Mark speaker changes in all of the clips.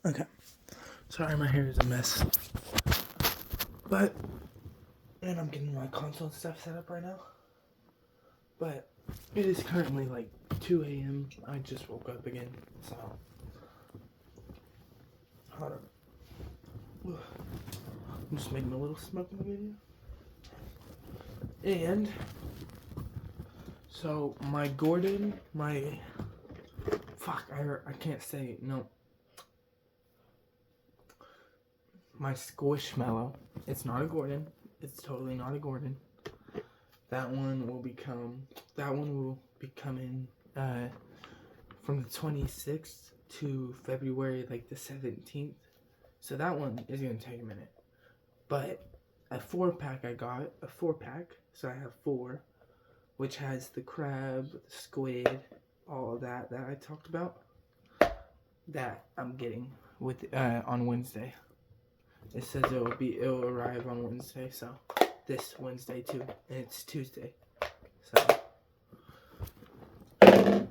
Speaker 1: Okay. Sorry, my hair is a mess. And I'm getting my console and stuff set up right now. But it is currently like 2 a.m. I just woke up again, so. Hold on. I'm just making a little smoking video. And so my Gordon, I can't say it, no. My Squishmallow. It's not a Gordon. It's totally not a Gordon. That one will be coming from the 26th to February like the 17th. So that one is going to take a minute. But a 4-pack I got, so I have 4, which has the crab, the squid, all of that I talked about, that I'm getting with on Wednesday. It says it'll arrive on Wednesday, so this Wednesday too, and it's Tuesday, so at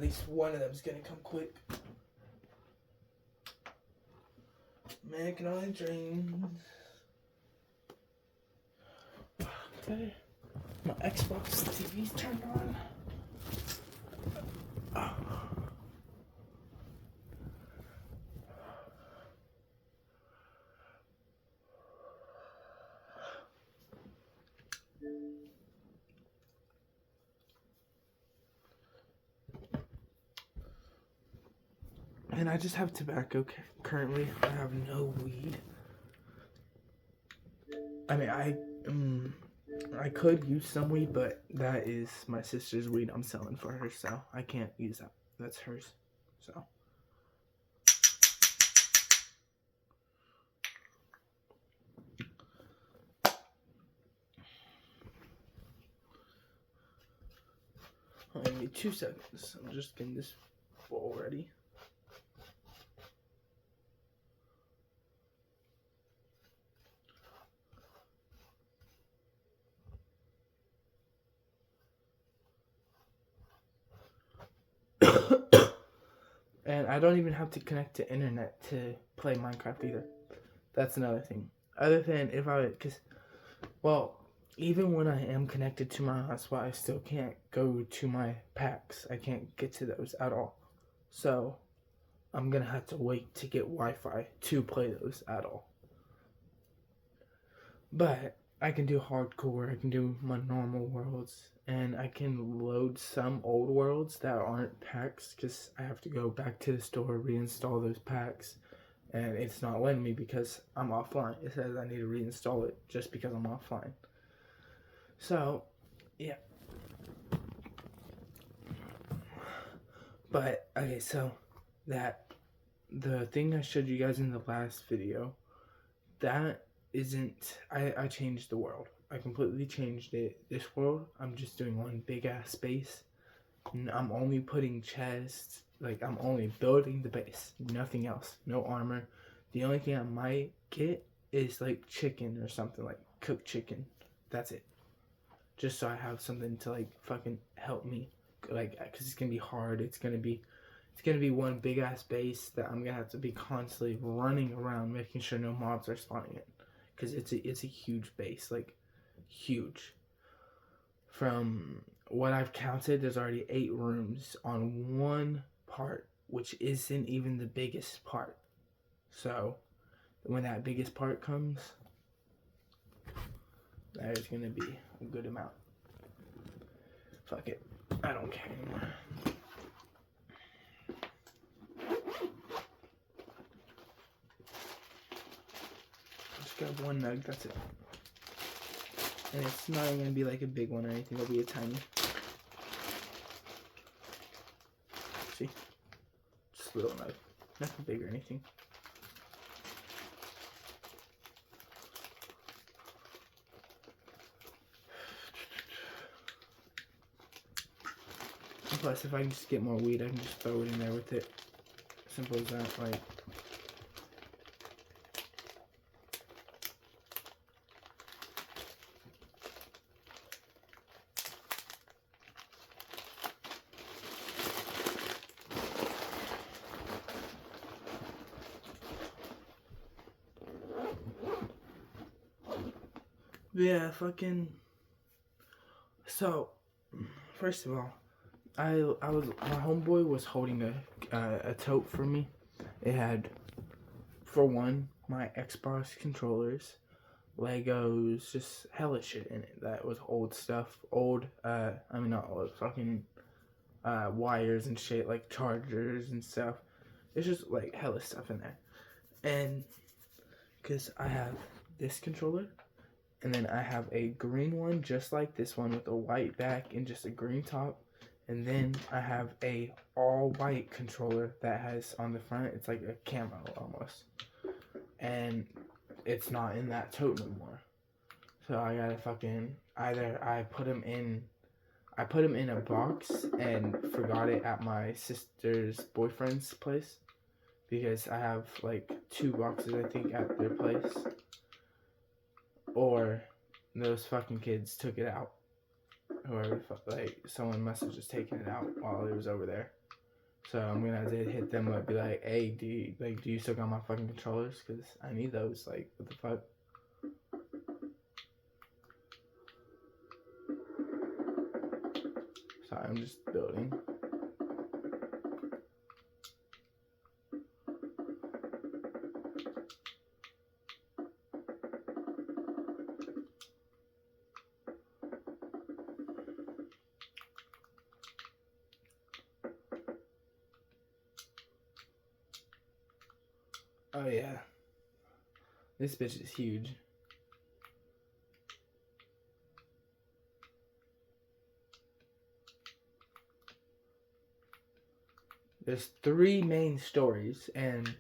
Speaker 1: least one of them's gonna come quick. Making all my dreams. Okay, my Xbox TV's turned on. And I just have tobacco currently. I have no weed. I mean, I could use some weed, but that is my sister's weed I'm selling for her, so I can't use that. That's hers, so. Give me 2 seconds. I'm just getting this bowl ready. And I don't even have to connect to internet to play Minecraft either. That's another thing. Other than even when I am connected to my hotspot, I still can't go to my packs. I can't get to those at all. So I'm gonna have to wait to get Wi-Fi to play those at all. But I can do hardcore, I can do my normal worlds, and I can load some old worlds that aren't packs because I have to go back to the store, reinstall those packs, and it's not letting me because I'm offline. It says I need to reinstall it just because I'm offline. So, yeah. But, okay, so the thing I showed you guys in the last video, that isn't, I changed the world. I completely changed it. This world, I'm just doing one big ass base. I'm only putting chests, like I'm only building the base, nothing else, no armor. The only thing I might get is like chicken or something, like cooked chicken. That's it. Just so I have something to like fucking help me, like, cause it's gonna be hard. It's gonna be one big ass base that I'm gonna have to be constantly running around, making sure no mobs are spawning in, cause it's a huge base, like huge. From what I've counted, there's already 8 rooms on one part, which isn't even the biggest part. So when that biggest part comes, that is gonna be a good amount. Fuck it, I don't care anymore. Just grab one nug, that's it. And it's not even gonna be like a big one or anything, it'll be a tiny. See? Just a little nug. Nothing big or anything. Plus, if I can just get more weed, I can just throw it in there with it. Simple as that, like. Yeah, fucking. So, first of all, my homeboy was holding a tote for me. It had, for one, my Xbox controllers, Legos, just hella shit in it. That was old stuff. Not old, fucking wires and shit, like chargers and stuff. It's just like hella stuff in there. And because I have this controller, and then I have a green one just like this one with a white back and just a green top. And then I have a all white controller that has on the front, it's like a camo almost. And it's not in that tote no more. So I gotta fucking, either I put them in a box and forgot it at my sister's boyfriend's place. Because I have like 2 boxes, I think, at their place. Or those fucking kids took it out. Whoever, like, someone must have just taken it out while it was over there. So I'm gonna have to hit them up, be like, hey, do you still got my fucking controllers? Because I need those. Like, what the fuck? Sorry, I'm just building. Oh yeah, this bitch is huge. There's 3 main stories, and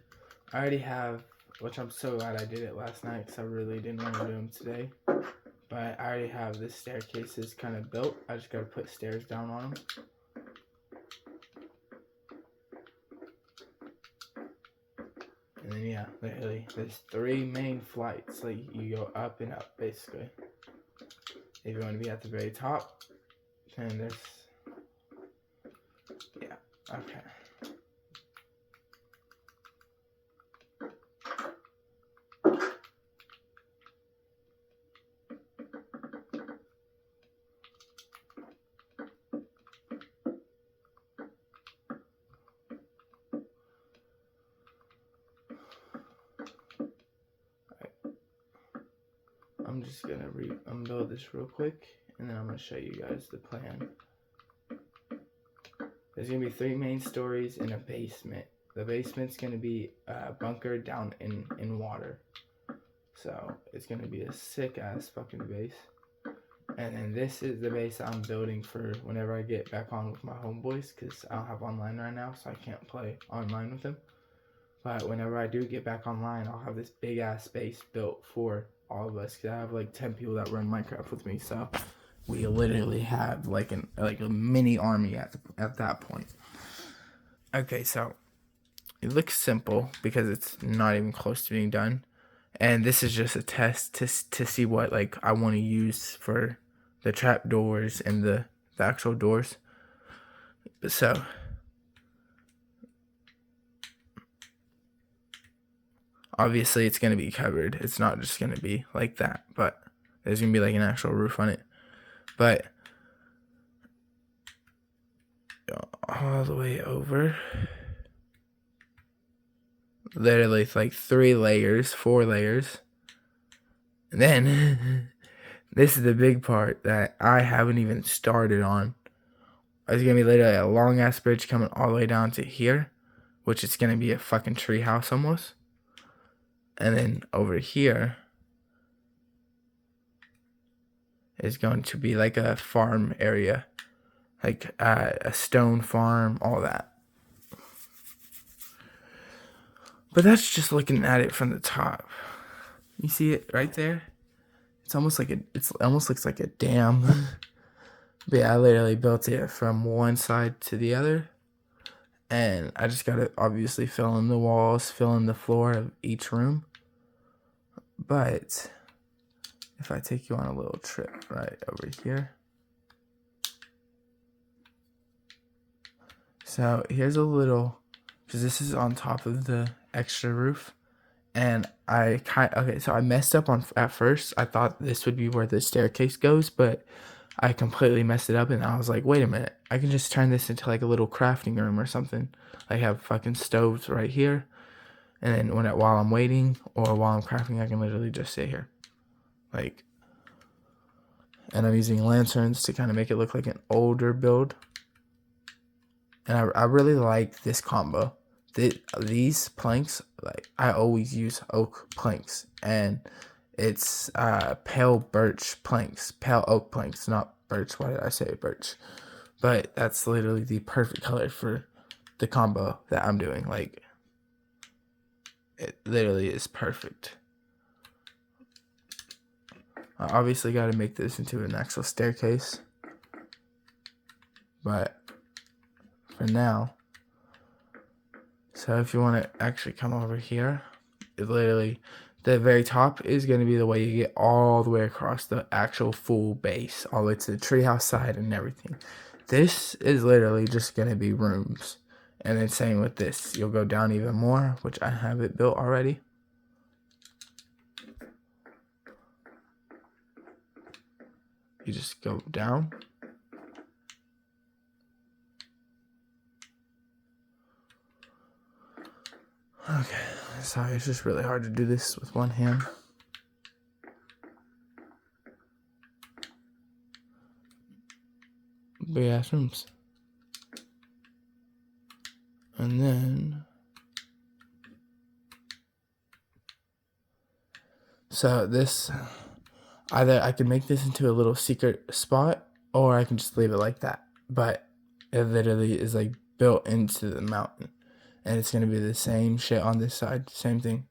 Speaker 1: I already have, which I'm so glad I did it last night because I really didn't want to do them today. But I already have the staircases kind of built. I just gotta put stairs down on them. And then yeah, literally, there's 3 main flights. Like, you go up and up, basically. If you want to be at the very top, then there's, yeah, okay. I'm just gonna unbuild this real quick, and then I'm gonna show you guys the plan. There's gonna be 3 main stories and a basement. The basement's gonna be bunkered down in water, so it's gonna be a sick ass fucking base. And then this is the base I'm building for whenever I get back on with my homeboys, because I don't have online right now, so I can't play online with them. But whenever I do get back online, I'll have this big ass base built for all of us, because I have like 10 people that run Minecraft with me, so we literally have like a mini army at that point. Okay, so it looks simple because it's not even close to being done, and this is just a test to see what like I want to use for the trap doors and the actual doors. So obviously it's going to be covered. It's not just going to be like that, but there's going to be like an actual roof on it. But all the way over, literally it's like 3 layers, 4 layers. And then this is the big part that I haven't even started on. It's going to be literally a long ass bridge coming all the way down to here, which is going to be a fucking tree house almost. And then over here is going to be like a farm area, like a stone farm, all that. But that's just looking at it from the top. You see it right there? It almost looks like a dam. But yeah, I literally built it from one side to the other. And I just gotta obviously fill in the walls, fill in the floor of each room. But if I take you on a little trip right over here. So here's a little, because this is on top of the extra roof. And so I messed up at first. I thought this would be where the staircase goes, but I completely messed it up, and I was like, wait a minute, I can just turn this into like a little crafting room or something. I have fucking stoves right here, and then while I'm waiting or while I'm crafting, I can literally just sit here, like. And I'm using lanterns to kind of make it look like an older build. And I really like this combo. These planks, like, I always use oak planks, and it's pale birch planks, pale oak planks, not birch. Why did I say birch? But that's literally the perfect color for the combo that I'm doing. Like, it literally is perfect. I obviously got to make this into an actual staircase, but for now, so if you want to actually come over here, it literally, the very top is going to be the way you get all the way across the actual full base, all the way to the treehouse side and everything. This is literally just going to be rooms. And then same with this, you'll go down even more, which I have it built already. You just go down. Okay, sorry, it's just really hard to do this with one hand. Big ass rooms. And then, so this, either I can make this into a little secret spot, or I can just leave it like that. But it literally is like built into the mountain. And it's going to be the same shit on this side. Same thing.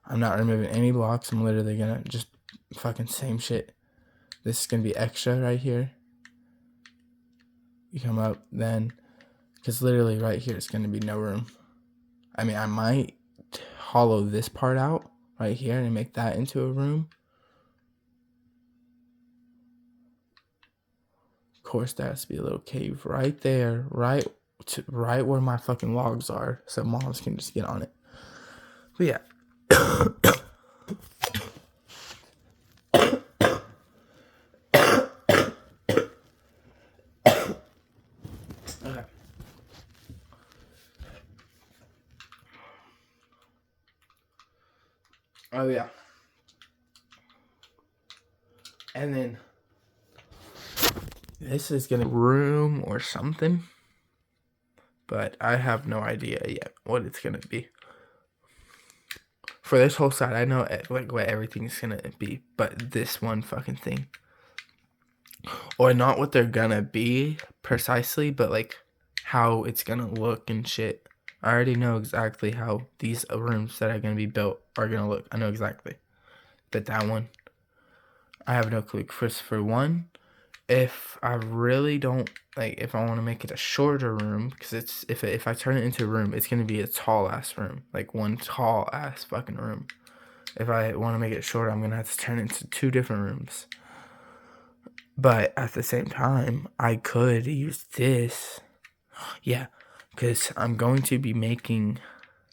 Speaker 1: I'm not removing any blocks. I'm literally going to just fucking same shit. This is going to be extra right here. You come up then. Because literally right here is going to be no room. I mean, I might hollow this part out right here and make that into a room. Of course, there has to be a little cave right there. Right where my fucking logs are, so moms can just get on it. But yeah. Okay. Oh yeah. And then this is gonna be room or something. But I have no idea yet what it's going to be. For this whole side, I know like what everything's going to be. But this one fucking thing. Or not what they're going to be precisely, but like how it's going to look and shit. I already know exactly how these rooms that are going to be built are going to look. I know exactly. But that one, I have no clue. For one, if I really don't, like, if I want to make it a shorter room, because it's, if I turn it into a room, it's going to be a tall ass room, like one tall ass fucking room. If I want to make it shorter, I'm going to have to turn it into 2 different rooms. But at the same time, I could use this. Yeah, because I'm going to be making,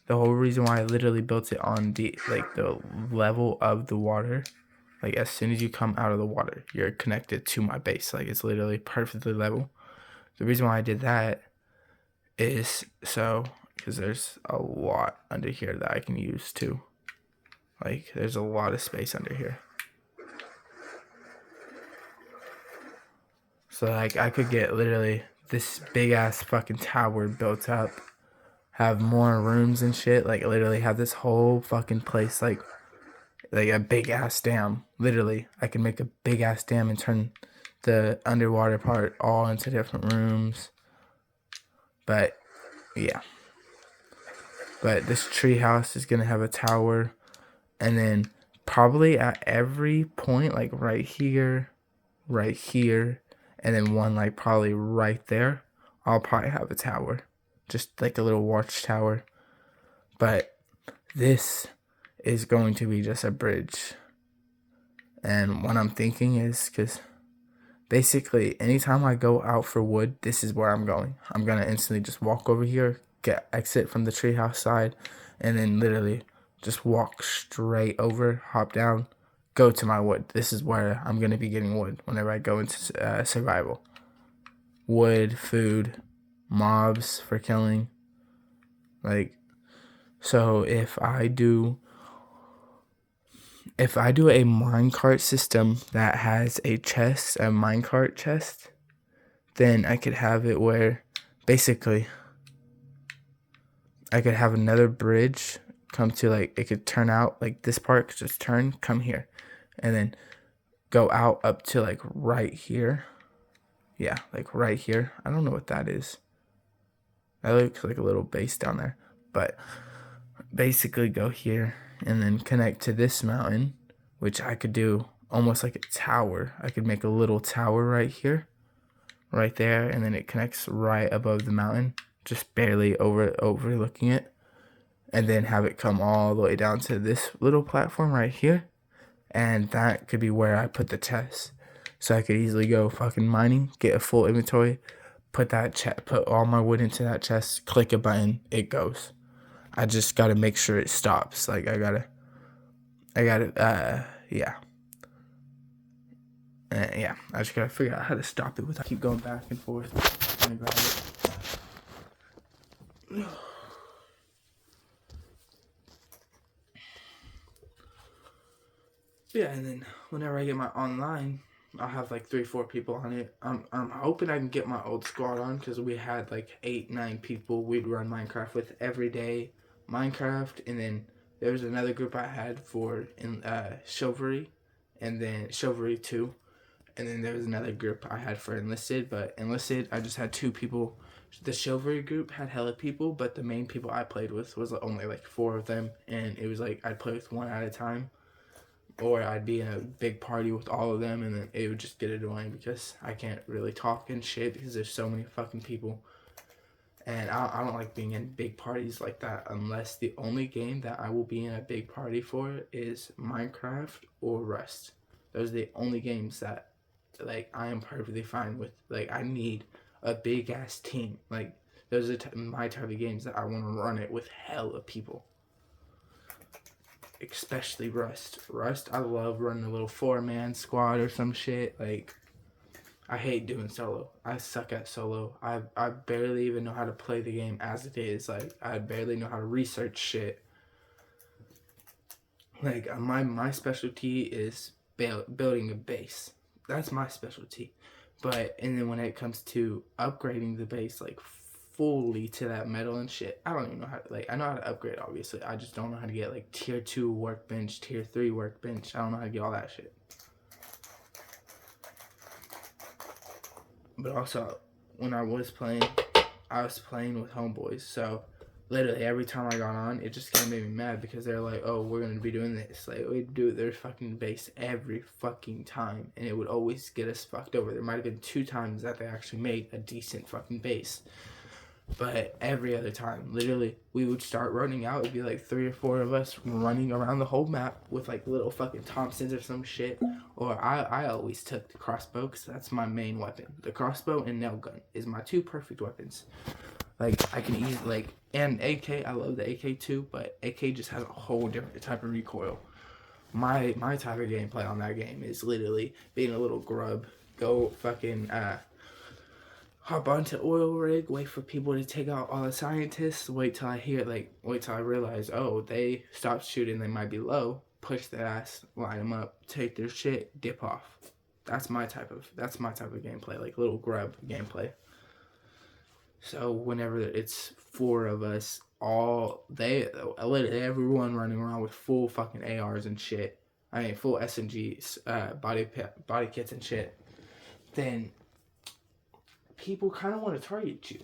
Speaker 1: the whole reason why I literally built it on the, like, the level of the water. Like, as soon as you come out of the water, you're connected to my base. Like, it's literally perfectly level. The reason why I did that is so, because there's a lot under here that I can use too. Like, there's a lot of space under here. So, like, I could get literally this big-ass fucking tower built up. Have more rooms and shit. Like, literally have this whole fucking place, like a big-ass dam. Literally, I can make a big-ass dam and turn the underwater part all into different rooms. But, yeah. But this treehouse is going to have a tower. And then probably at every point, like right here, and then one like probably right there, I'll probably have a tower. Just like a little watchtower. But this is going to be just a bridge. And what I'm thinking is, because basically anytime I go out for wood, this is where I'm going. I'm going to instantly just walk over here, exit from the treehouse side, and then literally just walk straight over, hop down, go to my wood. This is where I'm going to be getting wood whenever I go into survival. Wood, food, mobs for killing. Like, so if I do a minecart system that has a chest, a minecart chest, then I could have it where basically I could have another bridge come to, like, it could turn out, like this part could just turn, come here, and then go out up to like right here. Yeah, like right here. I don't know what that is. That looks like a little base down there. But basically go here and then connect to this mountain, which I could do almost like a tower. I could make a little tower right here, right there, and then it connects right above the mountain, just barely overlooking it, and then have it come all the way down to this little platform right here, and that could be where I put the chest. So I could easily go fucking mining, get a full inventory, put all my wood into that chest, click a button, it goes. I just gotta make sure it stops. Like I gotta, yeah. Yeah, I just gotta figure out how to stop it without keep going back and forth trying to grab it. Yeah, and then whenever I get my online, I'll have like 3-4 people on it. I'm hoping I can get my old squad on, because we had like 8-9 people we'd run Minecraft with every day. Minecraft, and then there was another group I had for Chivalry, and then Chivalry 2, and then there was another group I had for Enlisted, but Enlisted I just had 2 people. The Chivalry group had hella people, but the main people I played with was only like 4 of them, and it was like I'd play with one at a time, or I'd be in a big party with all of them, and then it would just get annoying because I can't really talk and shit because there's so many fucking people. And I don't like being in big parties like that, unless the only game that I will be in a big party for is Minecraft or Rust. Those are the only games that, like, I am perfectly fine with. Like, I need a big ass team. Like, those are my type of games that I want to run it with hella people. Especially Rust. Rust, I love running a little 4-man squad or some shit. Like, I hate doing solo. I suck at solo. I barely even know how to play the game as it is. Like, I barely know how to research shit. Like, my specialty is building a base. That's my specialty. And then when it comes to upgrading the base, like, fully to that metal and shit, I don't even know how to, like, I know how to upgrade, obviously. I just don't know how to get, like, tier 2 workbench, tier 3 workbench. I don't know how to get all that shit. But also, when I was playing with homeboys, so literally every time I got on, it just kind of made me mad because they're like, oh, we're going to be doing this. Like, we'd do their fucking base every fucking time, and it would always get us fucked over. There might have been 2 times that they actually made a decent fucking base. But every other time, literally, we would start running out. It'd be like 3 or 4 of us running around the whole map with like little fucking Thompsons or some shit. Or I always took the crossbow because that's my main weapon. The crossbow and nail gun is my 2 perfect weapons. Like, I can easily, like, and AK, I love the AK too, but AK just has a whole different type of recoil. My type of gameplay on that game is literally being a little grub. Go fucking, hop onto oil rig, wait for people to take out all the scientists, wait till I realize, oh, they stopped shooting, they might be low, push their ass, line them up, take their shit, dip off. That's my type of gameplay, like little grub gameplay. So whenever it's 4 of us, literally everyone running around with full fucking ARs and shit, I mean full SMGs, body kits and shit, then people kind of want to target you.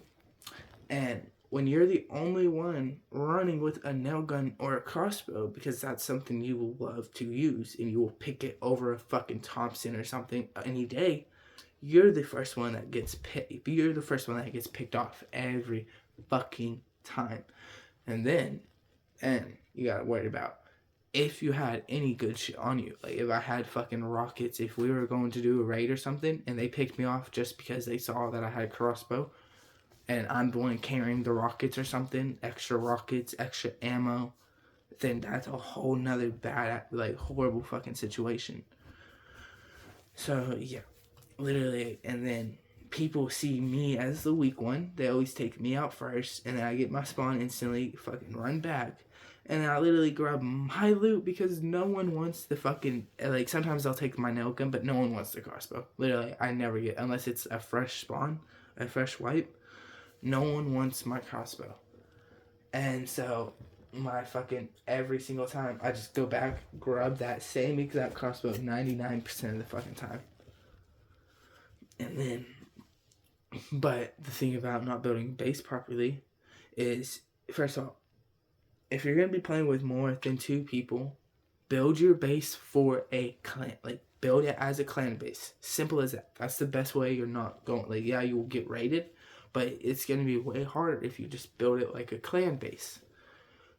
Speaker 1: And when you're the only one running with a nail gun or a crossbow, because that's something you will love to use and you will pick it over a fucking Thompson or something any day, you're the first one that gets picked. You're the first one that gets picked off every fucking time. And you gotta worry about if you had any good shit on you. Like, if I had fucking rockets, if we were going to do a raid or something, and they picked me off just because they saw that I had a crossbow, and I'm the one carrying the rockets or something, extra rockets, extra ammo, then that's a whole nother bad, like, horrible fucking situation. So, yeah, literally, and then people see me as the weak one. They always take me out first, and then I get my spawn instantly, fucking run back. And then I literally grab my loot because no one wants the fucking, like, sometimes I'll take my nail gun, but no one wants the crossbow. Literally, I never get, unless it's a fresh spawn, a fresh wipe, no one wants my crossbow. And so, my fucking, every single time, I just go back, grab that same exact crossbow 99% of the fucking time. And then, but the thing about not building base properly is, first of all, if you're going to be playing with more than 2 people, build your base for a clan. Like, build it as a clan base. Simple as that. That's the best way. You're not going, like, yeah, you will get raided, but it's going to be way harder if you just build it like a clan base.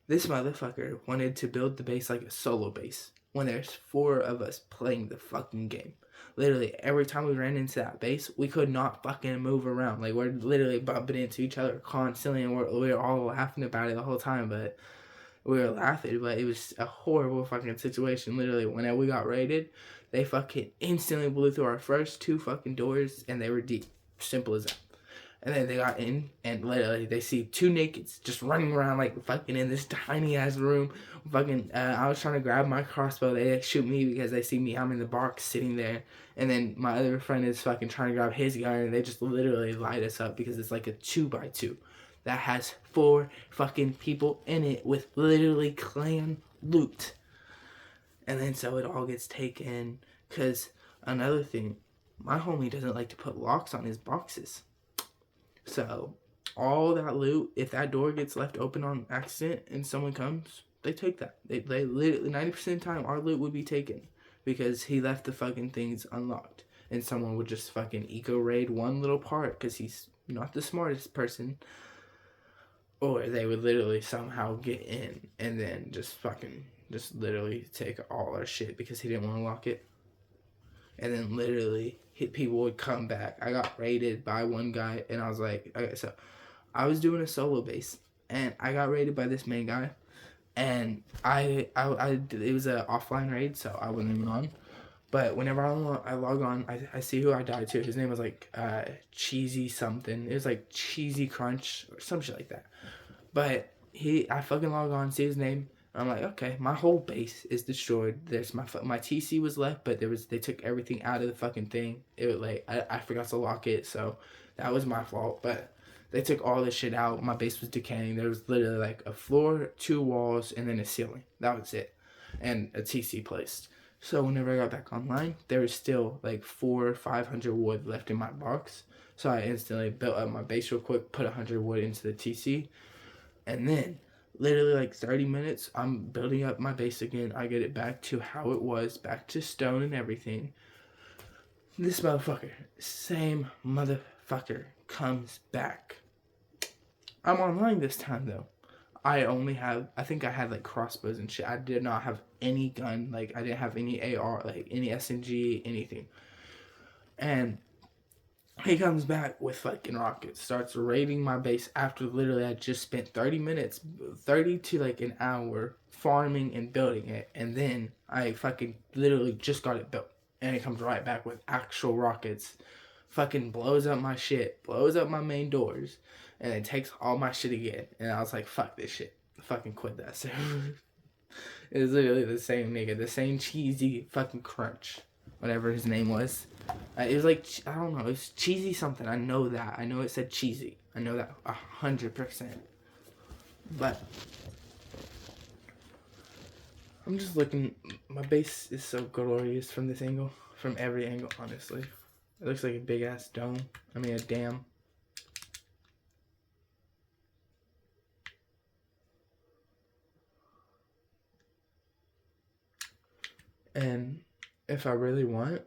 Speaker 1: This motherfucker wanted to build the base like a solo base when there's 4 of us playing the fucking game. Literally, every time we ran into that base, we could not fucking move around. Like, we're literally bumping into each other constantly, and we're all laughing about it the whole time, but we were laughing, but it was a horrible fucking situation. Literally, whenever we got raided, they fucking instantly blew through our first 2 fucking doors, and they were deep. Simple as that. And then they got in, and literally, they see 2 nakeds just running around, like, fucking in this tiny-ass room. Fucking, I was trying to grab my crossbow. They, like, shoot me because they see me. I'm in the box sitting there. And then my other friend is fucking trying to grab his gun, and they just literally light us up because it's like a 2x2 that has 4 fucking people in it with literally clan loot. And then so it all gets taken. Because another thing, my homie doesn't like to put locks on his boxes. So, all that loot, if that door gets left open on accident and someone comes, they take that. They literally, 90% of the time, our loot would be taken because he left the fucking things unlocked. And someone would just fucking eco-raid one little part because he's not the smartest person. Or they would literally somehow get in and then just literally take all our shit because he didn't want to lock it. And then literally, people would come back. I got raided by one guy, and I was like, okay, so I was doing a solo base, and I got raided by this main guy, and it was an offline raid, so I wasn't even on. But whenever I log on, I see who I died to. His name was like Cheesy something. It was like Cheesy Crunch or some shit like that. But I fucking log on, see his name. I'm like, okay, my whole base is destroyed. There's my TC was left, but they took everything out of the fucking thing. It was like I forgot to lock it, so that was my fault. But they took all this shit out. My base was decaying. There was literally like a floor, 2 walls, and then a ceiling. That was it, and a TC placed. So whenever I got back online, there was still like 400 or 500 wood left in my box. So I instantly built up my base real quick, put 100 wood into the TC, and then literally like 30 minutes, I'm building up my base again. I get it back to how it was, back to stone and everything. This motherfucker, same motherfucker, comes back. I'm online this time though. I think I had like crossbows and shit. I did not have any gun. Like, I didn't have any AR, like any SMG, anything. And he comes back with fucking rockets, starts raiding my base after literally I just spent 30 minutes, 30 to like an hour farming and building it. And then I fucking literally just got it built. And he comes right back with actual rockets, fucking blows up my shit, blows up my main doors, and then takes all my shit again. And I was like, fuck this shit. Fucking quit that server. It was literally the same nigga, the same cheesy fucking crunch, whatever his name was. It was like, I don't know, it was cheesy something. I know that. I know it said cheesy. I know that 100%. But I'm just looking. My base is so glorious from this angle. From every angle, honestly. It looks like a big ass dome. I mean, a dam. And if I really want,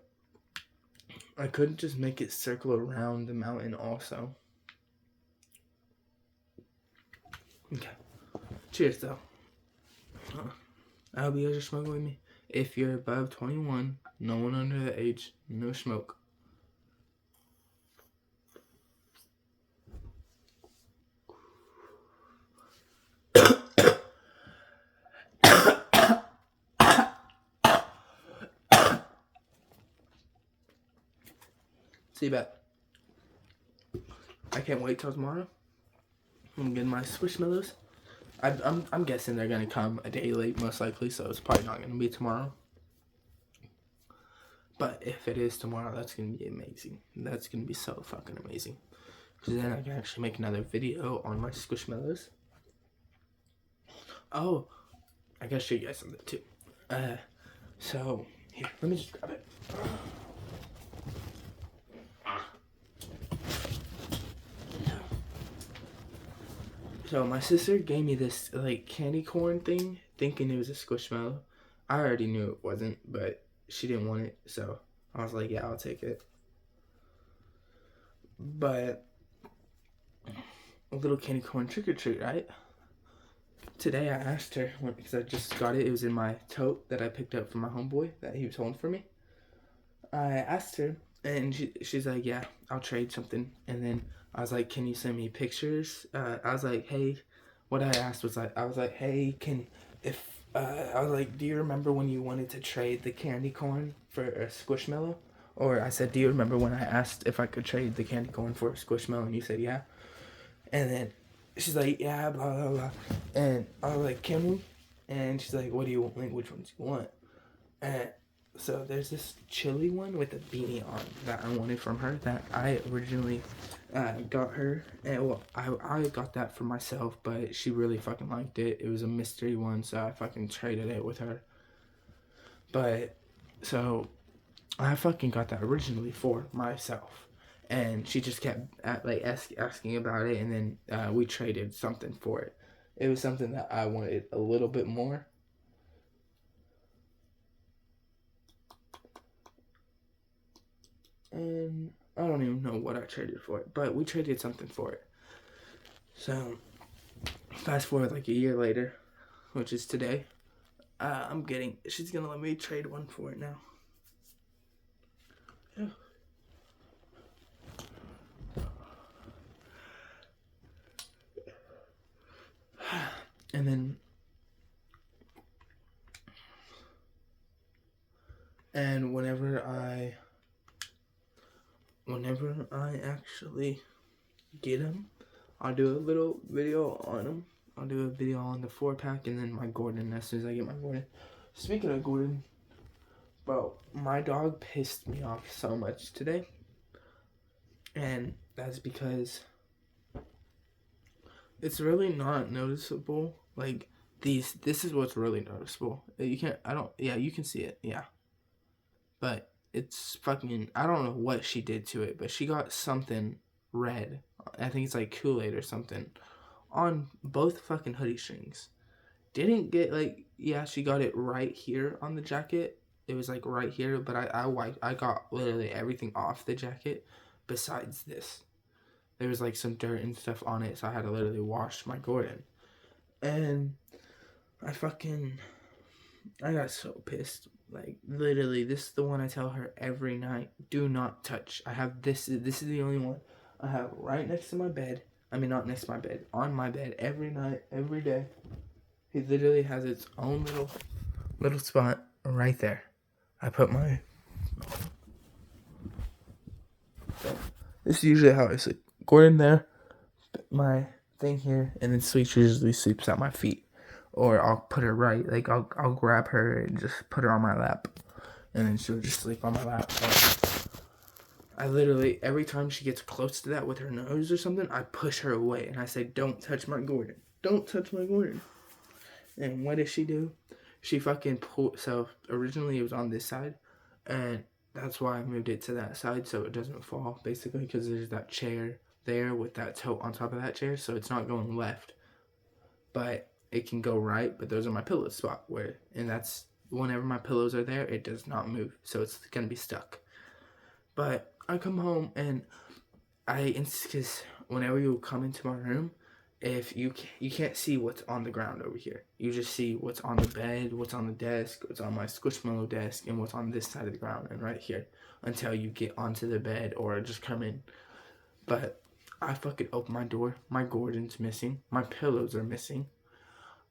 Speaker 1: I could just make it circle around the mountain also. Okay. Cheers, though. I hope you guys are smoking with me. If you're above 21, no one under the age, no smoke. See, bet. I can't wait till tomorrow. I'm getting my Squishmallows. I'm guessing they're gonna come a day late, most likely, so it's probably not gonna be tomorrow. But if it is tomorrow, that's gonna be amazing. That's gonna be so fucking amazing. Because then I can actually make another video on my Squishmallows. Oh, I gotta show you guys something too. So here, let me just grab it. So my sister gave me this like candy corn thing, thinking it was a Squishmallow. I already knew it wasn't, but she didn't want it, so I was like, yeah, I'll take it. But a little candy corn trick or treat, right? Today I asked her, because I just got it. It was in my tote that I picked up from my homeboy that he was holding for me. I asked her, and she's like, yeah, I'll trade something. And then I was like, can you send me pictures? I was like, hey, what I asked was like, I was like, hey, I was like, do you remember when you wanted to trade the candy corn for a Squishmallow? Or I said, do you remember when I asked if I could trade the candy corn for a Squishmallow? And you said, yeah. And then she's like, yeah, blah, blah, blah. And I was like, can we? And she's like, what do you want? Like, which ones do you want? And so there's this chili one with a beanie on that I wanted from her that I originally got her. And well, I got that for myself, but she really fucking liked it. It was a mystery one, so I fucking traded it with her. But, so, I fucking got that originally for myself. And she just kept asking about it, and then we traded something for it. It was something that I wanted a little bit more. And I don't even know what I traded for it, but we traded something for it. So, fast forward like a year later, which is today, she's gonna let me trade one for it now. Yeah. And whenever I actually get them, I'll do a little video on them. I'll do a video on the 4-pack and then my Gordon as soon as I get my Gordon. Speaking of Gordon, bro, my dog pissed me off so much today. And that's because it's really not noticeable. Like, this is what's really noticeable. You can see it, yeah. But it's fucking, I don't know what she did to it, but she got something red. I think it's like Kool-Aid or something on both fucking hoodie strings. Didn't get she got it right here on the jacket. It was like right here, but I got literally everything off the jacket besides this. There was like some dirt and stuff on it, so I had to literally wash my Gordon. And I got so pissed. Like, literally, this is the one I tell her every night, do not touch. I have this is the only one I have right next to my bed. I mean, not next to my bed, on my bed every night, every day. He literally has its own little spot right there. I put my... This is usually how I sleep. Gordon there, my thing here, and then Sweet usually sleeps at my feet. Or I'll put her right, like I'll grab her and just put her on my lap, and then she'll just sleep on my lap. I literally, every time she gets close to that with her nose or something, I push her away and I say, don't touch my Gordon. Don't touch my Gordon. And what does she do? She fucking pulled, so originally it was on this side, and that's why I moved it to that side so it doesn't fall, basically, because there's that chair there with that tote on top of that chair, so it's not going left. But it can go right, but those are my pillow spot and that's whenever my pillows are there, it does not move, so it's gonna be stuck. But I come home and because whenever you come into my room, if you can't see what's on the ground over here, you just see what's on the bed, what's on the desk, what's on my Squishmallow desk, and what's on this side of the ground and right here until you get onto the bed or just come in. But I fucking open my door, my Gordon's missing, my pillows are missing.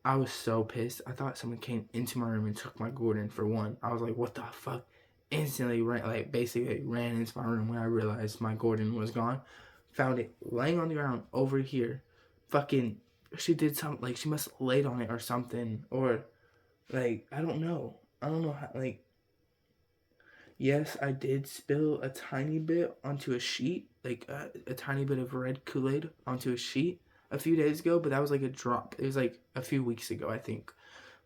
Speaker 1: I was so pissed. I thought someone came into my room and took my Gordon for one. I was like, what the fuck? instantly basically ran into my room when I realized my Gordon was gone. Found it laying on the ground over here. Fucking, she did something, like, she must have laid on it or something, or, like, I don't know how, like, yes, I did spill a tiny bit onto a sheet, like, a tiny bit of red Kool-Aid onto a sheet a few days ago, but that was, like, a drop. It was, like, a few weeks ago, I think,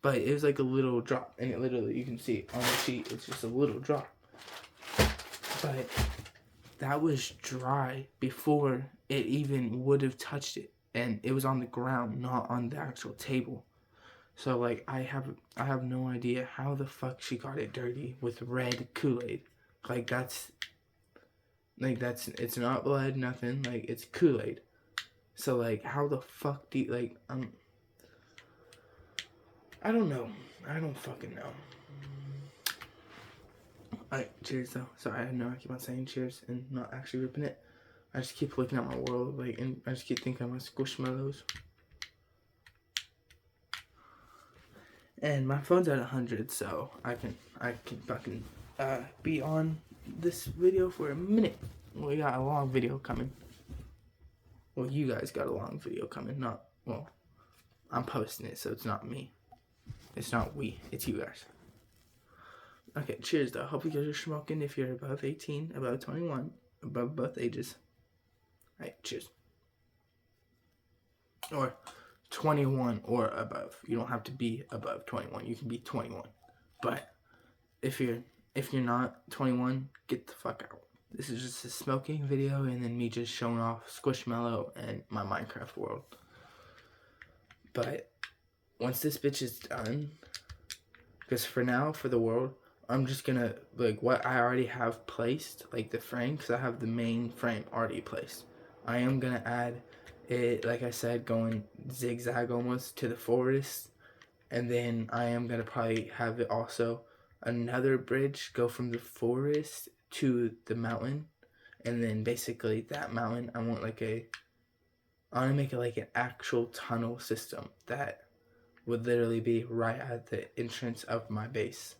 Speaker 1: but it was, like, a little drop, and it literally, you can see it on the sheet, it's just a little drop, but that was dry before it even would have touched it, and it was on the ground, not on the actual table. So, like, I have no idea how the fuck she got it dirty with red Kool-Aid. Like, it's not blood, nothing. Like, it's Kool-Aid. So, like, how the fuck do you, like, I don't know. I don't fucking know. Alright, cheers, though. Sorry, I know I keep on saying cheers and not actually ripping it. I just keep looking at my world, like, and I just keep thinking of my squishmallows. And my phone's at 100, so I can fucking be on this video for a minute. We got a long video coming. Well, you guys got a long video coming. Not, well, I'm posting it, so it's not me. It's not we. It's you guys. Okay, cheers, though. Hope you guys are smoking if you're above 18, above 21, above both ages. Alright, cheers. Or 21 or above. You don't have to be above 21. You can be 21. But if you're not 21, get the fuck out. This is just a smoking video and then me just showing off Squishmallow and my Minecraft world. But once this bitch is done, because for now, for the world, I'm just gonna, like, what I already have placed, like the frame, because I have the main frame already placed. I am gonna add it, like I said, going zigzag almost to the forest, and then I am gonna probably have it also another bridge go from the forest to the mountain, and then basically that mountain I want to make it like an actual tunnel system that would literally be right at the entrance of my base.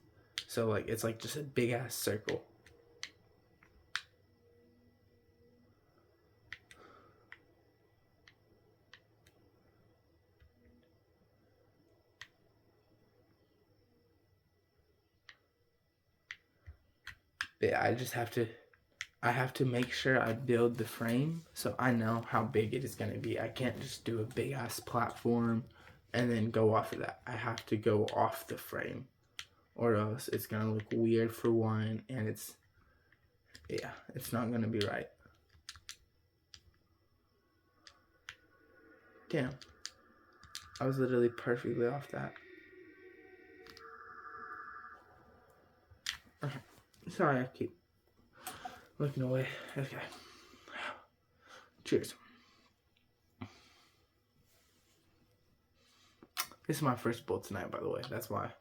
Speaker 1: So, like, it's like just a big ass circle. But yeah, I have to make sure I build the frame so I know how big it is going to be. I can't just do a big ass platform and then go off of that. I have to go off the frame, or else it's going to look weird for one, and it's not going to be right. Damn. I was literally perfectly off that. Sorry, I keep looking away. Okay. Cheers. This is my first bowl tonight, by the way. That's why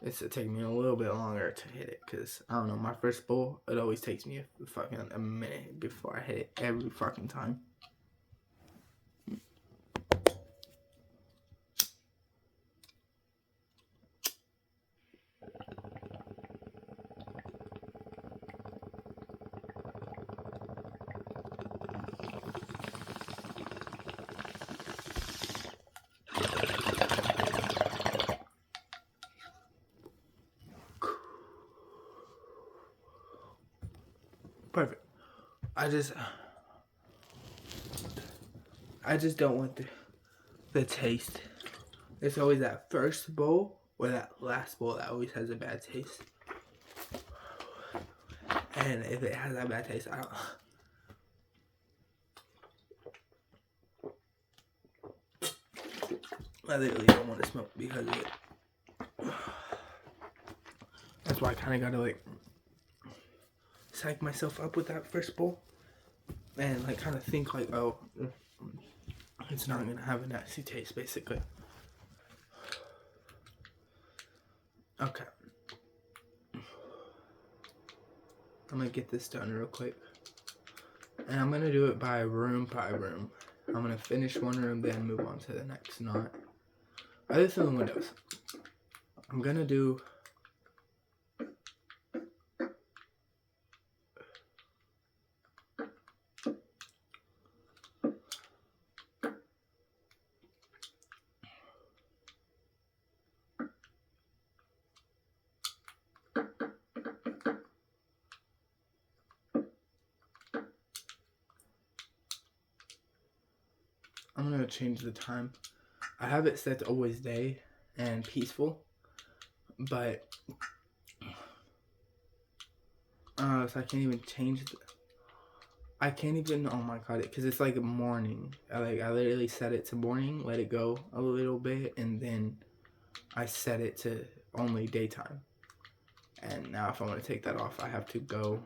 Speaker 1: it's taking me a little bit longer to hit it. Because, I don't know, my first bowl, it always takes me a minute before I hit it every fucking time. Perfect. I just don't want the taste. It's always that first bowl or that last bowl that always has a bad taste. And if it has that bad taste, I literally don't want to smoke because of it. That's why I kind of gotta, like, psych myself up with that first bowl and, like, kind of think, like, oh, it's not gonna have a nasty taste, basically. Okay. I'm gonna get this done real quick. And I'm gonna do it by room. I'm gonna finish one room, then move on to the next. Not other than the windows. I'm gonna do I'm gonna change the time. I have it set to always day and peaceful, but so I can't even change I can't even, oh my god, because it's like morning. I literally set it to morning, let it go a little bit, and then I set it to only daytime. And now if I want to take that off, I have to go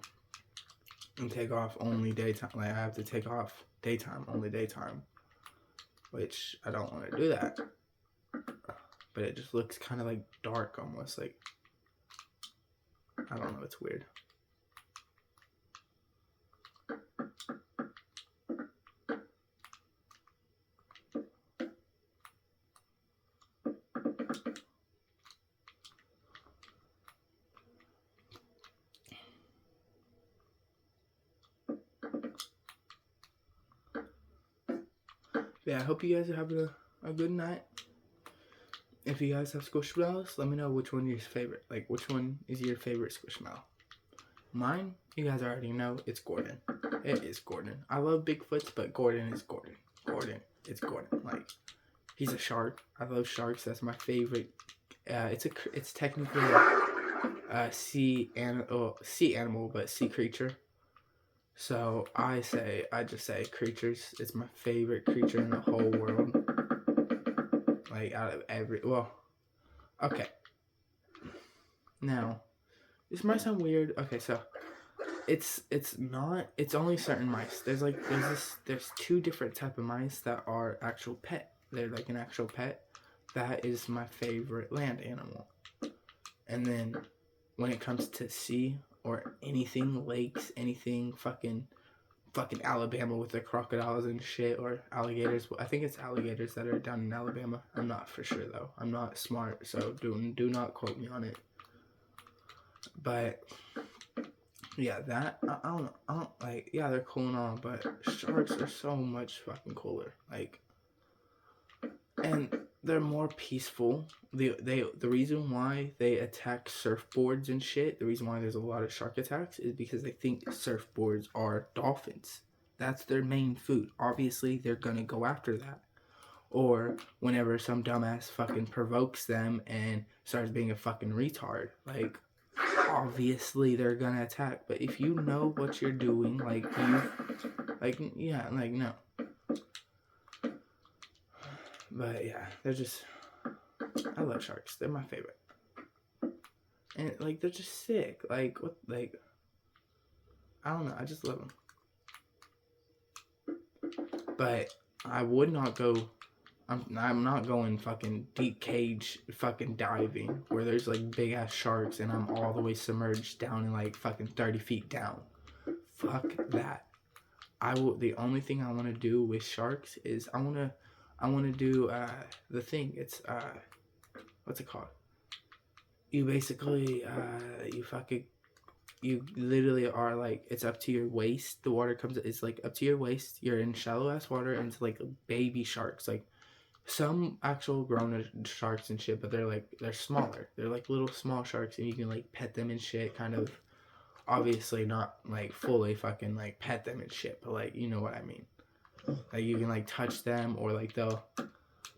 Speaker 1: and take off only daytime. Like, I have to take off daytime, only daytime, which I don't want to do that. But it just looks kind of like dark almost, like, I don't know, it's weird. Yeah, I hope you guys are having a good night. If you guys have Squishmallows, let me know which one is your favorite. Like, which one is your favorite Squishmallow? Mine, you guys already know, it's Gordon. It is Gordon. I love Bigfoots, but Gordon is Gordon. Gordon, it's Gordon. Like, he's a shark. I love sharks. That's my favorite. It's technically a sea animal, but sea creature. So I just say creatures. It's my favorite creature in the whole world. Like, out of okay. Now, this might sound weird. Okay, so it's only certain mice. There's two different type of mice that are actual pet. They're like an actual pet. That is my favorite land animal. And then when it comes to sea or anything, lakes, anything, fucking Alabama with their crocodiles and shit, or alligators. I think it's alligators that are down in Alabama. I'm not for sure though. I'm not smart, so do not quote me on it. But yeah, that I don't know. I don't like. Yeah, they're cool and all, but sharks are so much fucking cooler. Like, and they're more peaceful. The reason why they attack surfboards and shit, the reason why there's a lot of shark attacks is because they think surfboards are dolphins. That's their main food. Obviously, they're gonna go after that. Or whenever some dumbass fucking provokes them and starts being a fucking retard, like, obviously they're gonna attack. But if you know what you're doing, no. But yeah, I love sharks. They're my favorite. And like, they're just sick. Like, what, like, I don't know. I just love them. But I would not go, I'm not going fucking deep cage fucking diving where there's like big ass sharks and I'm all the way submerged down in like fucking 30 feet down. Fuck that. The only thing I want to do with sharks is I want to do the thing. It's what's it called? You basically you literally are like, it's up to your waist. The water it's like up to your waist. You're in shallow ass water and it's like baby sharks, like some actual grown sharks and shit, but they're smaller. They're like little small sharks and you can like pet them and shit, kind of. Obviously not like fully fucking like pet them and shit, but like, you know what I mean. Like, you can like touch them, or like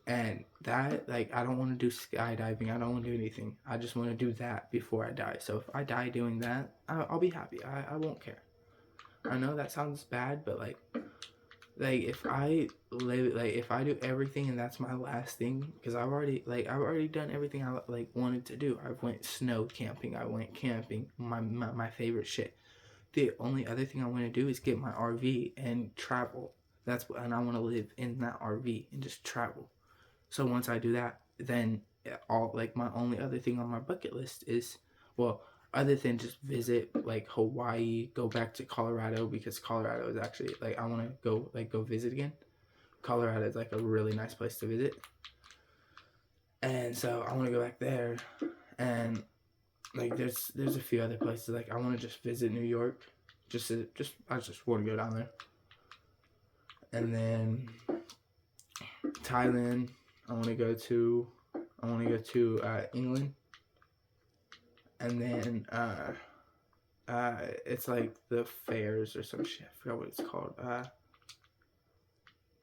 Speaker 1: and that, like, I don't want to do skydiving. I don't want to do anything. I just want to do that before I die. So if I die doing that, I'll be happy. I won't care. I know that sounds bad, but like if I live, like, if I do everything and that's my last thing, because I've already done everything I like wanted to do. I went snow camping. I went camping. My favorite shit. The only other thing I want to do is get my RV and travel. And I want to live in that RV and just travel. So once I do that, then my only other thing on my bucket list is, well, other than just visit like Hawaii, go back to Colorado, because Colorado is actually, like, I want to go visit again. Colorado is like a really nice place to visit. And so I want to go back there, and like there's a few other places, like I want to just visit New York, I just want to go down there. And then Thailand, I want to go to England. And then it's like the fairs or some shit. I forgot what it's called.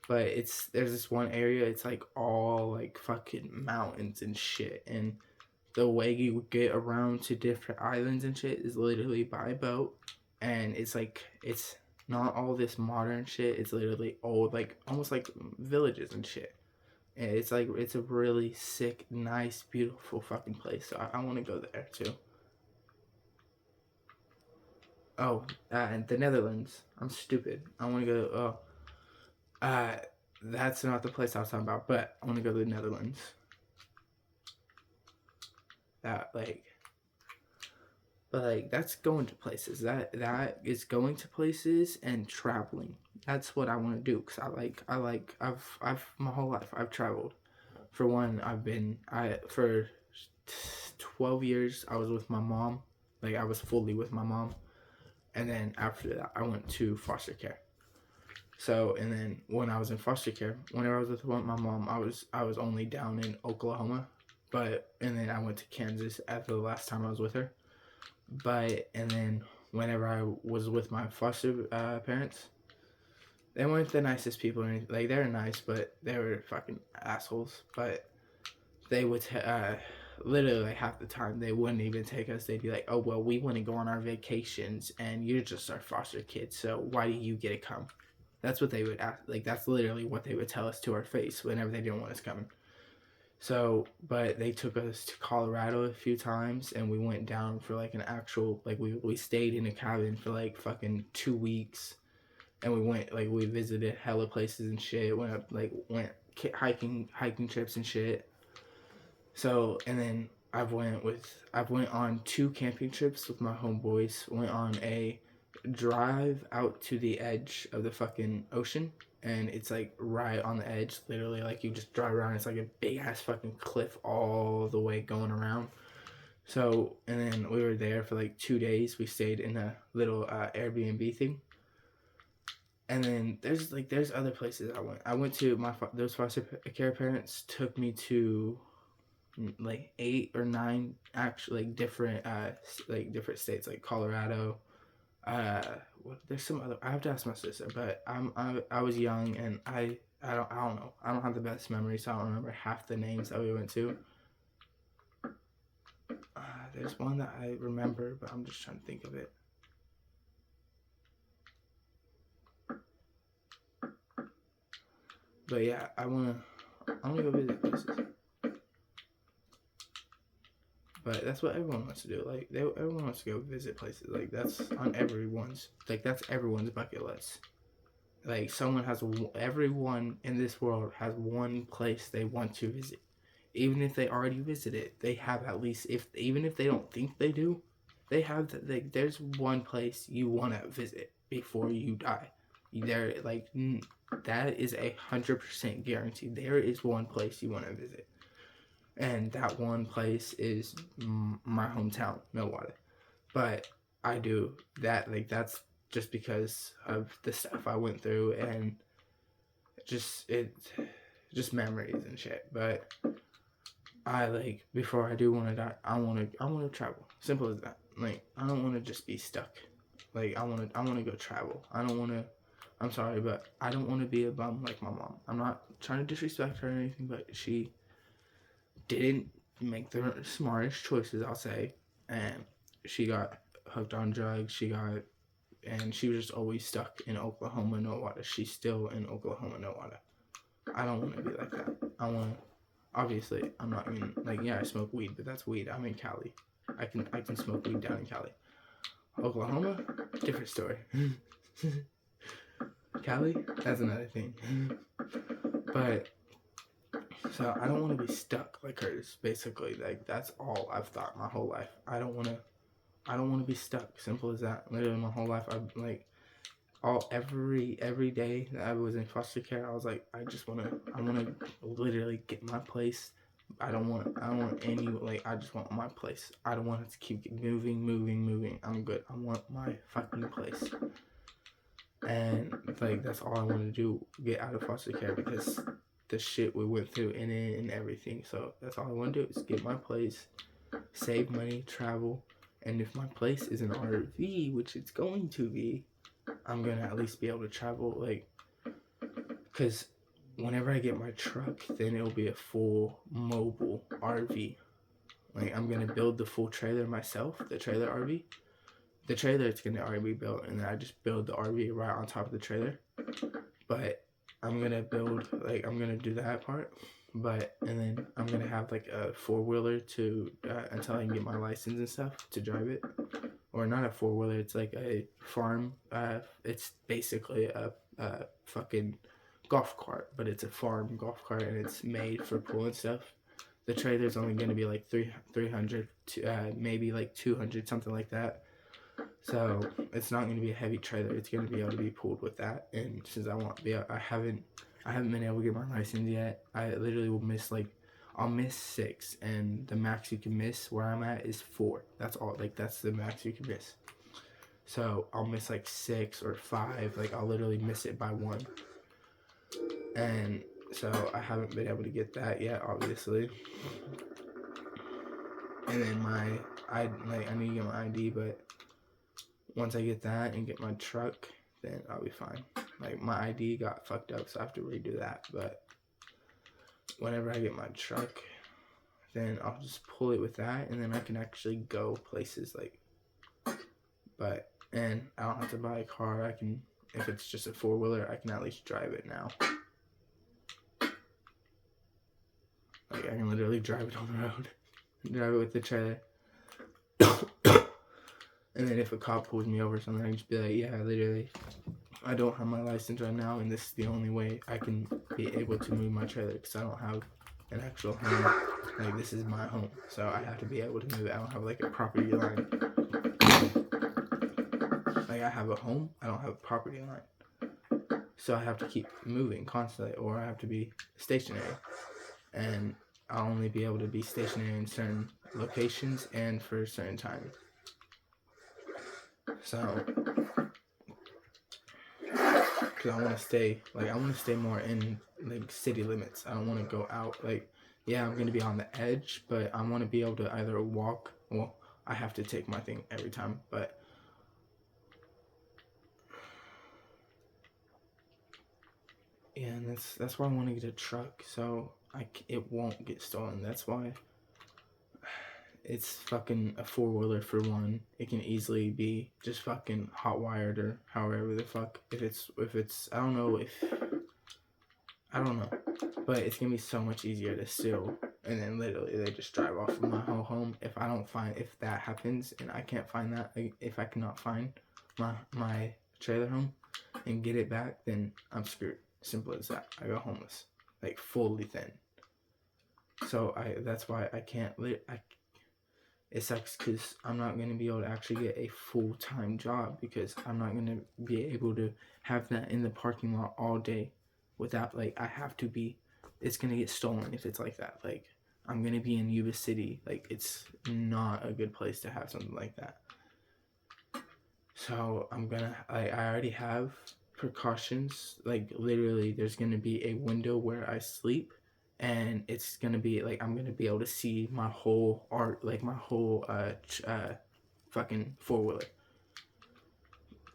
Speaker 1: but there's this one area, it's like all like fucking mountains and shit, and the way you get around to different islands and shit is literally by boat, and it's not all this modern shit. It's literally old, like almost like villages and shit. And it's a really sick, nice, beautiful fucking place. So I want to go there too. Oh, and the Netherlands. I'm stupid. I want to go. Oh, that's not the place I was talking about. But I want to go to the Netherlands. That like, but like that's going to places. That is going to places and traveling. That's what I want to do because I've my whole life I've traveled. For one, for 12 years I was with my mom. Like I was fully with my mom. And then after that, I went to foster care. So, and then when I was in foster care, whenever I was with my mom, I was only down in Oklahoma, and then I went to Kansas after the last time I was with her. And then whenever I was with my foster parents, they weren't the nicest people. Like they're nice, but they were fucking assholes. But they would literally like half the time they wouldn't even take us. They'd be like, oh well, we want to go on our vacations and you're just our foster kid, so why do you get to come? That's what they would ask. Like that's literally what they would tell us to our face whenever they didn't want us coming. So but they took us to Colorado a few times, and we went down for like an actual, like we stayed in a cabin for like fucking 2 weeks, and we visited hella places and shit, went hiking trips and shit. So, and then I've went on 2 camping trips with my homeboys. Went on a drive out to the edge of the fucking ocean, and it's like right on the edge, literally. Like you just drive around. It's like a big ass fucking cliff all the way going around. So, and then we were there for like 2 days. We stayed in a little Airbnb thing. And then there's other places I went. I went to those foster care parents took me to like 8 or 9 actually different states, like Colorado. There's some other. I have to ask my sister, but I was young and I don't know. I don't have the best memory, so I don't remember half the names that we went to. There's one that I remember, but I'm just trying to think of it. But yeah, I wanna go visit places. But that's what everyone wants to do. Like everyone wants to go visit places. Like that's on everyone's. Like that's everyone's bucket list. Like everyone in this world has one place they want to visit. Even if they already visited, they have at least even if they don't think they do, they have there's one place you want to visit before you die. There that is 100% guaranteed. There is one place you want to visit. And that one place is my hometown, Millwater. But I do that, like that's just because of the stuff I went through and just memories and shit. But I before I do want to die, I want to travel. Simple as that. Like I don't want to just be stuck. Like I want to go travel. I don't want to. I'm sorry, but I don't want to be a bum like my mom. I'm not trying to disrespect her or anything, but she didn't make the smartest choices, I'll say, and she got hooked on drugs. And she was just always stuck in Oklahoma, no water. She's still in Oklahoma, no water. I don't want to be like that. Obviously, I'm not even, yeah, I smoke weed, but that's weed. I'm in Cali. I can smoke weed down in Cali. Oklahoma, different story. Cali, that's another thing. But so I don't want to be stuck like hers. Basically, like that's all I've thought my whole life. I don't want to be stuck. Simple as that. Literally my whole life, every day that I was in foster care, I was like, I want to literally get my place. I don't want any, I just want my place. I don't want it to keep moving. I'm good. I want my fucking place. And that's all I want to do, get out of foster care, because the shit we went through in it and everything. So that's all I want to do is get my place, save money, travel, and if my place is an RV, which it's going to be, I'm gonna at least be able to travel, because whenever I get my truck, then it'll be a full mobile RV. Like, I'm gonna build the full trailer myself, the trailer RV. The trailer is gonna already be built, and then I just build the RV right on top of the trailer. But I'm gonna do that part. But, and then I'm gonna have like a 4-wheeler to, until I can get my license and stuff to drive it. Or not a 4-wheeler, it's like a farm. It's basically a fucking golf cart, but it's a farm golf cart, and it's made for pool and stuff. The trailer's only going to be like 300 to maybe like 200, something like that. So it's not going to be a heavy trailer. It's going to be able to be pulled with that. And since I haven't been able to get my license yet. I literally will miss I'll miss 6, and the max you can miss where I'm at is 4. That's all. Like, that's the max you can miss. So I'll miss like 6 or 5. Like, I'll literally miss it by 1. And so I haven't been able to get that yet, obviously. And then I need to get my ID, but once I get that and get my truck, then I'll be fine. Like, my ID got fucked up, so I have to redo that. But whenever I get my truck, then I'll just pull it with that, and then I can actually go places, like, and I don't have to buy a car. I can, if it's just a 4-wheeler, I can at least drive it now. Like, I can literally drive it on the road, drive it with the trailer. And then if a cop pulls me over or something, I can just be like, yeah, literally, I don't have my license right now, and this is the only way I can be able to move my trailer, because I don't have an actual home. Like, this is my home, so I have to be able to move it. I don't have like a property line. Like, I have a home, I don't have a property line. So I have to keep moving constantly, or I have to be stationary. And I'll only be able to be stationary in certain locations and for a certain time. So, because I want to stay more in like city limits. I don't want to go out. Like, yeah, I'm going to be on the edge, but I want to be able to either walk. Well, I have to take my thing every time, but yeah, and that's why I want to get a truck, so it won't get stolen. That's why it's fucking a 4-wheeler for one. It can easily be just fucking hot wired or however the fuck. If it's I don't know, but it's gonna be so much easier to steal. And then literally they just drive off of my whole home. If that happens and I can't find that, like, if I cannot find my trailer home and get it back, then I'm screwed. Simple as that. I go homeless, like fully thin. So that's why I can't it sucks because I'm not going to be able to actually get a full-time job, because I'm not going to be able to have that in the parking lot all day without, like, it's going to get stolen if it's like that. Like, I'm going to be in Yuba City. Like, it's not a good place to have something like that. So I already have precautions. Like, literally, there's going to be a window where I sleep. And it's gonna be like I'm gonna be able to see my whole fucking 4-wheeler.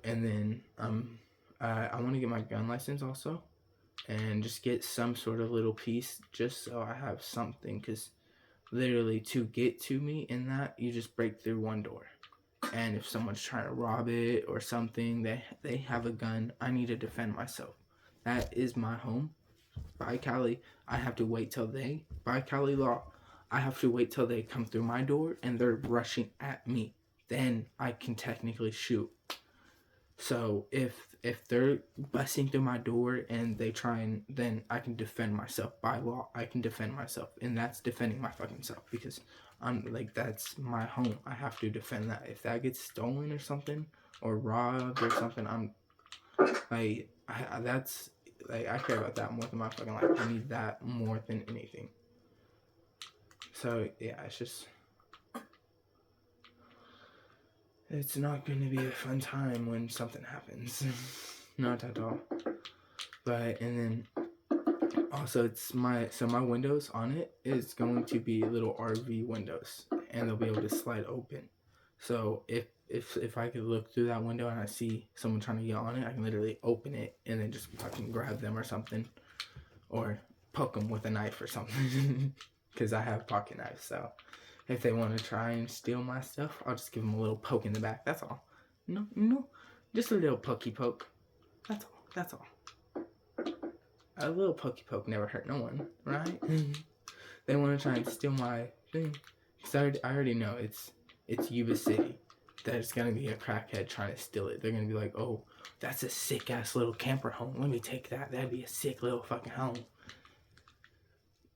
Speaker 1: And then I want to get my gun license also, and just get some sort of little piece just so I have something. Because literally, to get to me in that, you just break through one door, and if someone's trying to rob it or something, they have a gun. I need to defend myself. That is my home. By Cali, I have to wait till by Cali law, I have to wait till they come through my door and they're rushing at me. Then I can technically shoot. So if they're busting through my door and they try, and then I can defend myself. By law, I can defend myself, and that's defending my fucking self, because I'm like, that's my home. I have to defend that. If that gets stolen or something, or robbed or something, that's like, I care about that more than my fucking life. I need that more than anything. So yeah, it's not going to be a fun time when something happens. Not at all. But, and then also my windows on it is going to be little RV windows, and they'll be able to slide open. So if I could look through that window and I see someone trying to get on it, I can literally open it and then just fucking grab them or something. or poke them with a knife or something, because I have pocket knives. So if they want to try and steal my stuff, I'll just give them a little poke in the back. That's all. No, just a little pokey poke. That's all. A little pokey poke never hurt no one, right? They want to try and steal my thing, because I already know it's Yuba City. There's gonna be a crackhead trying to steal it. They're gonna be like, oh, that's a sick ass little camper home. Let me take that. That'd be a sick little fucking home.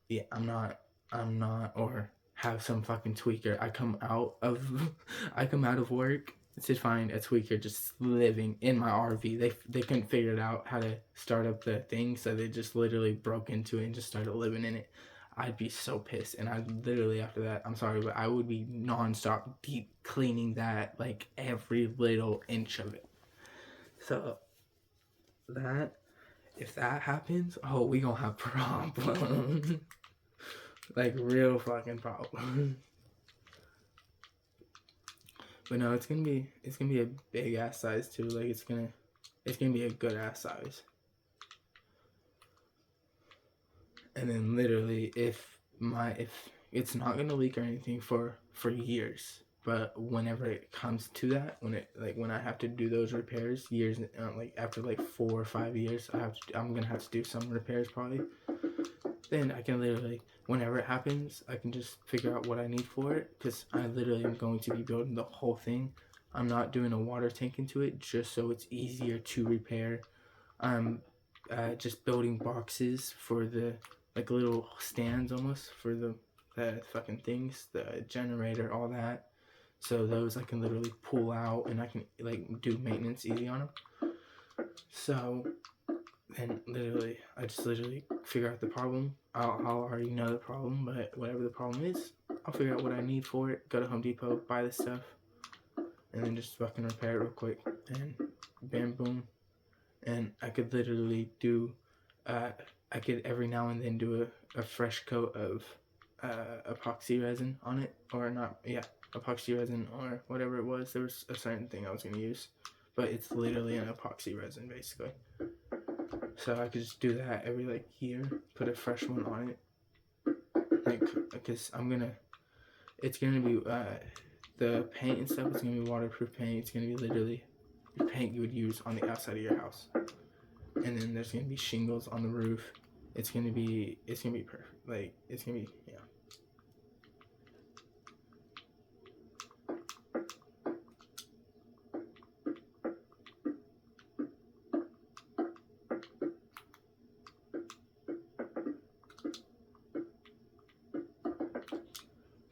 Speaker 1: Yeah, I'm not, or have some fucking tweaker. I come out of work to find a tweaker just living in my RV. They couldn't figure it out how to start up the thing, so they just literally broke into it and just started living in it. I'd be so pissed, and I'd literally, after that, I'm sorry, but I would be nonstop deep cleaning that, like, every little inch of it. So that, if that happens, oh, we gonna have problems. Like, real fucking problems. But no, it's gonna be a big ass size too. Like, it's gonna be a good ass size. And then literally, if it's not gonna leak or anything for years, but whenever it comes to that, when I have to do those repairs, years, like after like 4 or 5 years, I'm gonna have to do some repairs probably. Then I can literally, whenever it happens, I can just figure out what I need for it, because I literally am going to be building the whole thing. I'm not doing a water tank into it just so it's easier to repair. I'm just building boxes for the, like, little stands almost for the fucking things, the generator, all that. So those I can literally pull out and I can, like, do maintenance easy on them. So then literally, I just literally figure out the problem. I'll already know the problem, but whatever the problem is, I'll figure out what I need for it, go to Home Depot, buy the stuff, and then just fucking repair it real quick, and bam, boom. And I could literally do, I could every now and then do a fresh coat of epoxy resin on it, or not, yeah, epoxy resin, or whatever it was. There was a certain thing I was going to use, but it's literally an epoxy resin, basically. So I could just do that every, like, year, put a fresh one on it, like, because it's gonna be, the paint and stuff is gonna be waterproof paint. It's gonna be literally the paint you would use on the outside of your house, and then there's gonna be shingles on the roof. It's gonna be perfect. Like, it's gonna be, yeah.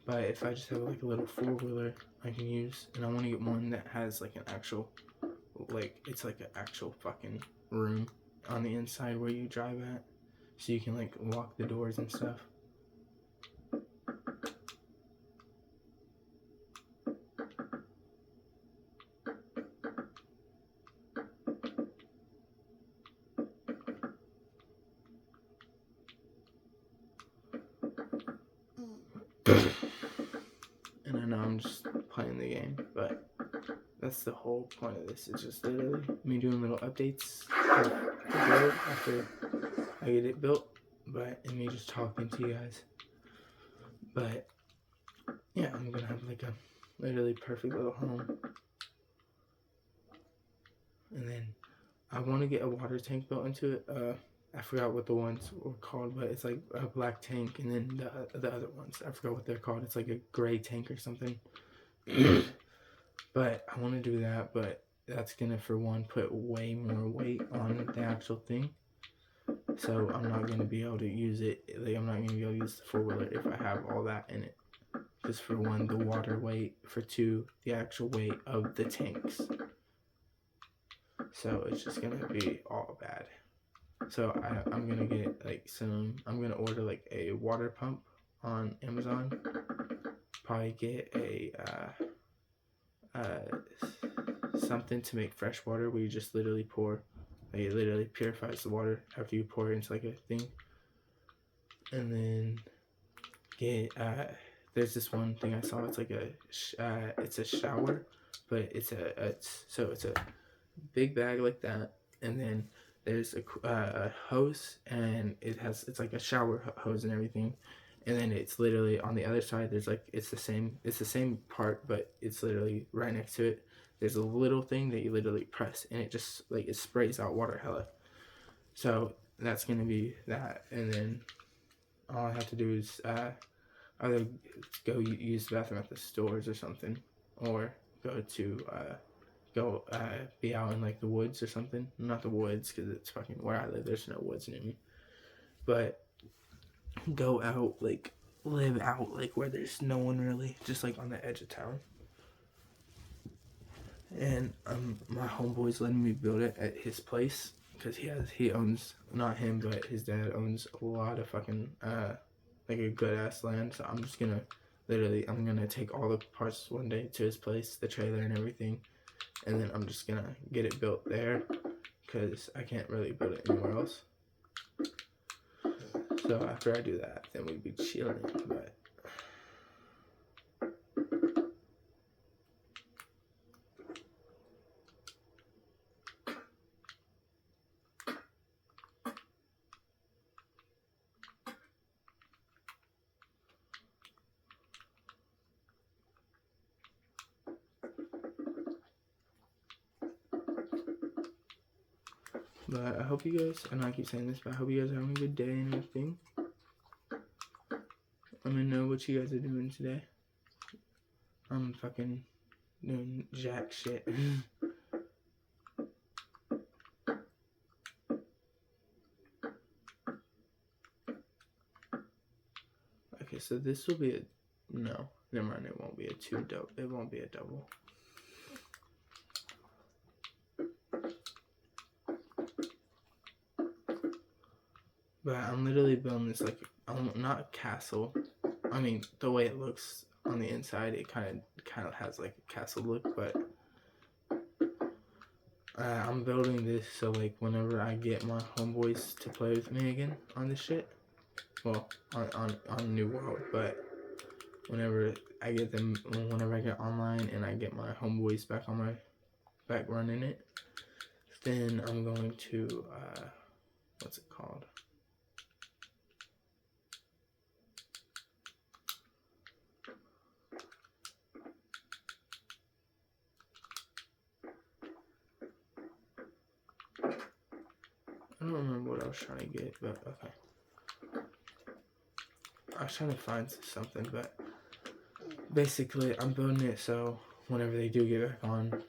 Speaker 1: But if I just have, like, a little 4-wheeler I can use, and I want to get one that has, like, an actual, like, it's like an actual fucking room on the inside where you drive at, so you can, like, lock the doors and stuff. And I know I'm just playing the game, but that's the whole point of this. It's just literally me doing little updates of the build after I get it built, and me just talking to you guys. But yeah, I'm gonna have, like, a literally perfect little home. And then I want to get a water tank built into it. I forgot what the ones were called, but it's like a black tank, and then the other ones, I forgot what they're called. It's like a gray tank or something. But I want to do that, but that's gonna, for one, put way more weight on the actual thing. So I'm not gonna be able to use it. Like, I'm not gonna be able to use the 4-wheeler if I have all that in it. Just for one, the water weight. For two, the actual weight of the tanks. So it's just gonna be all bad. So I'm gonna get, like, I'm gonna order, like, a water pump on Amazon. Probably get a something to make fresh water where you just literally pour, like, it literally purifies the water after you pour it into, like, a thing. And then get there's this one thing I saw. It's like it's a shower, but it's a big bag like that, and then there's a hose, and it's like a shower hose and everything, and then it's literally on the other side. There's like it's the same part, but it's literally right next to it. There's a little thing that you literally press, and it just like it sprays out water hella. So that's gonna be that, and then all I have to do is either go use the bathroom at the stores or something, or go be out in like the woods or something. Not the woods, because it's fucking where I live. There's no woods near me. But go out, like live out like where there's no one really, just like on the edge of town. And my homeboy's letting me build it at his place, because he owns, not him but his dad owns a lot of fucking like a good ass land. So I'm just gonna I'm gonna take all the parts one day to his place, the trailer and everything, and then I'm just gonna get it built there, because I can't really build it anywhere else. So after I do that, then we'd be chilling. But I hope you guys, I know I keep saying this, but I hope you guys are having a good day and everything. Let me know what you guys are doing today. I'm fucking doing jack shit. Okay, so this will be no, never mind, it won't be a it won't be a double. But I'm literally building this like, not a castle. I mean, the way it looks on the inside, it kind of has like a castle look, but I'm building this so like whenever I get my homeboys to play with me again on this shit, well, on New World, but whenever I get online and I get my homeboys back running it, then I'm going to what's it called? I don't remember what I was trying to get, but okay. I was trying to find something, but basically I'm building it so whenever they do get back on,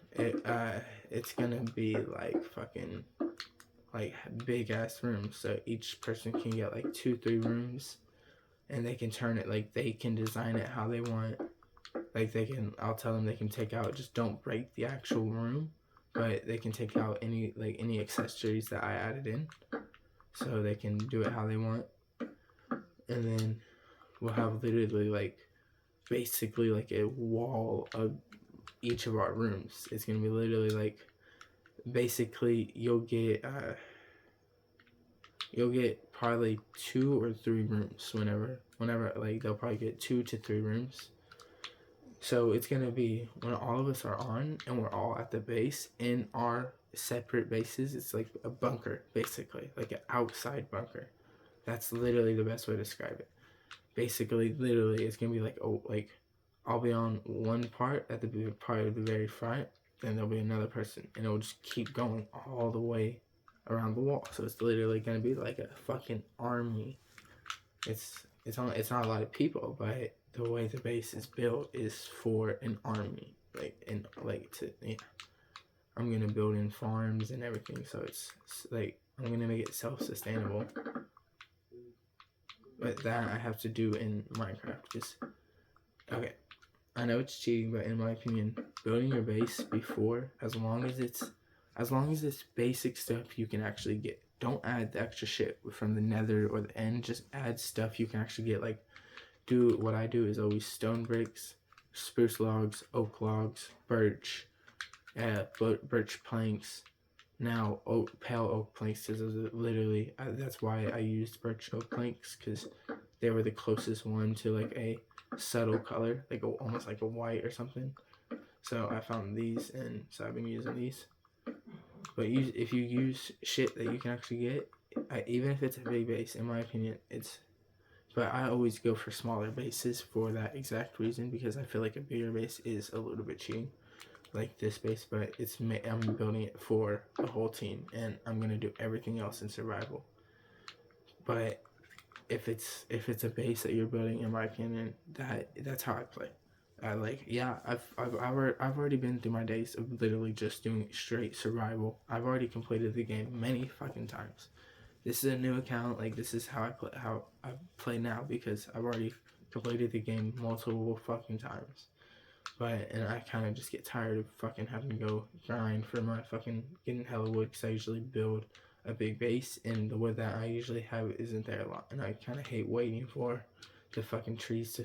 Speaker 1: it's gonna be like fucking like big ass rooms. So each person can get like 2-3 rooms, and they can turn it, like they can design it how they want. Like I'll tell them they can take out, just don't break the actual room, but they can take out any accessories that I added in, so they can do it how they want. And then we'll have literally like basically like a wall of each of our rooms. It's gonna be literally like, basically you'll get probably 2 or 3 rooms whenever like they'll probably get 2 to 3 rooms. So it's gonna be when all of us are on and we're all at the base in our separate bases. It's like a bunker, basically, like an outside bunker. That's literally the best way to describe it. Basically, literally, it's gonna be like, oh, like I'll be on one part at the part of the very front, then there'll be another person, and it'll just keep going all the way around the wall. So it's literally gonna be like a fucking army. It's not a lot of people, but the way the base is built is for an army, I'm gonna build in farms and everything, so it's like I'm gonna make it self-sustainable. But that I have to do in Minecraft. Just okay, I know it's cheating, but in my opinion, building your base before, as long as it's basic stuff you can actually get. Don't add the extra shit from the nether or the end. Just add stuff you can actually get. Like, what I do is always stone bricks, spruce logs, oak logs, birch planks. Now, pale oak planks is literally, that's why I used birch oak planks, because they were the closest one to like a subtle color, like almost like a white or something. So I found these, and so I've been using these. But if you use shit that you can actually get, even if it's a big base, in my opinion, it's. But I always go for smaller bases for that exact reason, because I feel like a bigger base is a little bit cheating, like this base. But I'm building it for the whole team, and I'm gonna do everything else in survival. But if it's a base that you're building, in my opinion, that's how I play. I've already been through my days of literally just doing straight survival. I've already completed the game many fucking times. This is a new account. Like, this is how I play now, because I've already completed the game multiple fucking times. And I kind of just get tired of fucking having to go grind for my fucking getting hella wood, because I usually build a big base, and the wood that I usually have isn't there a lot, and I kind of hate waiting for the fucking trees to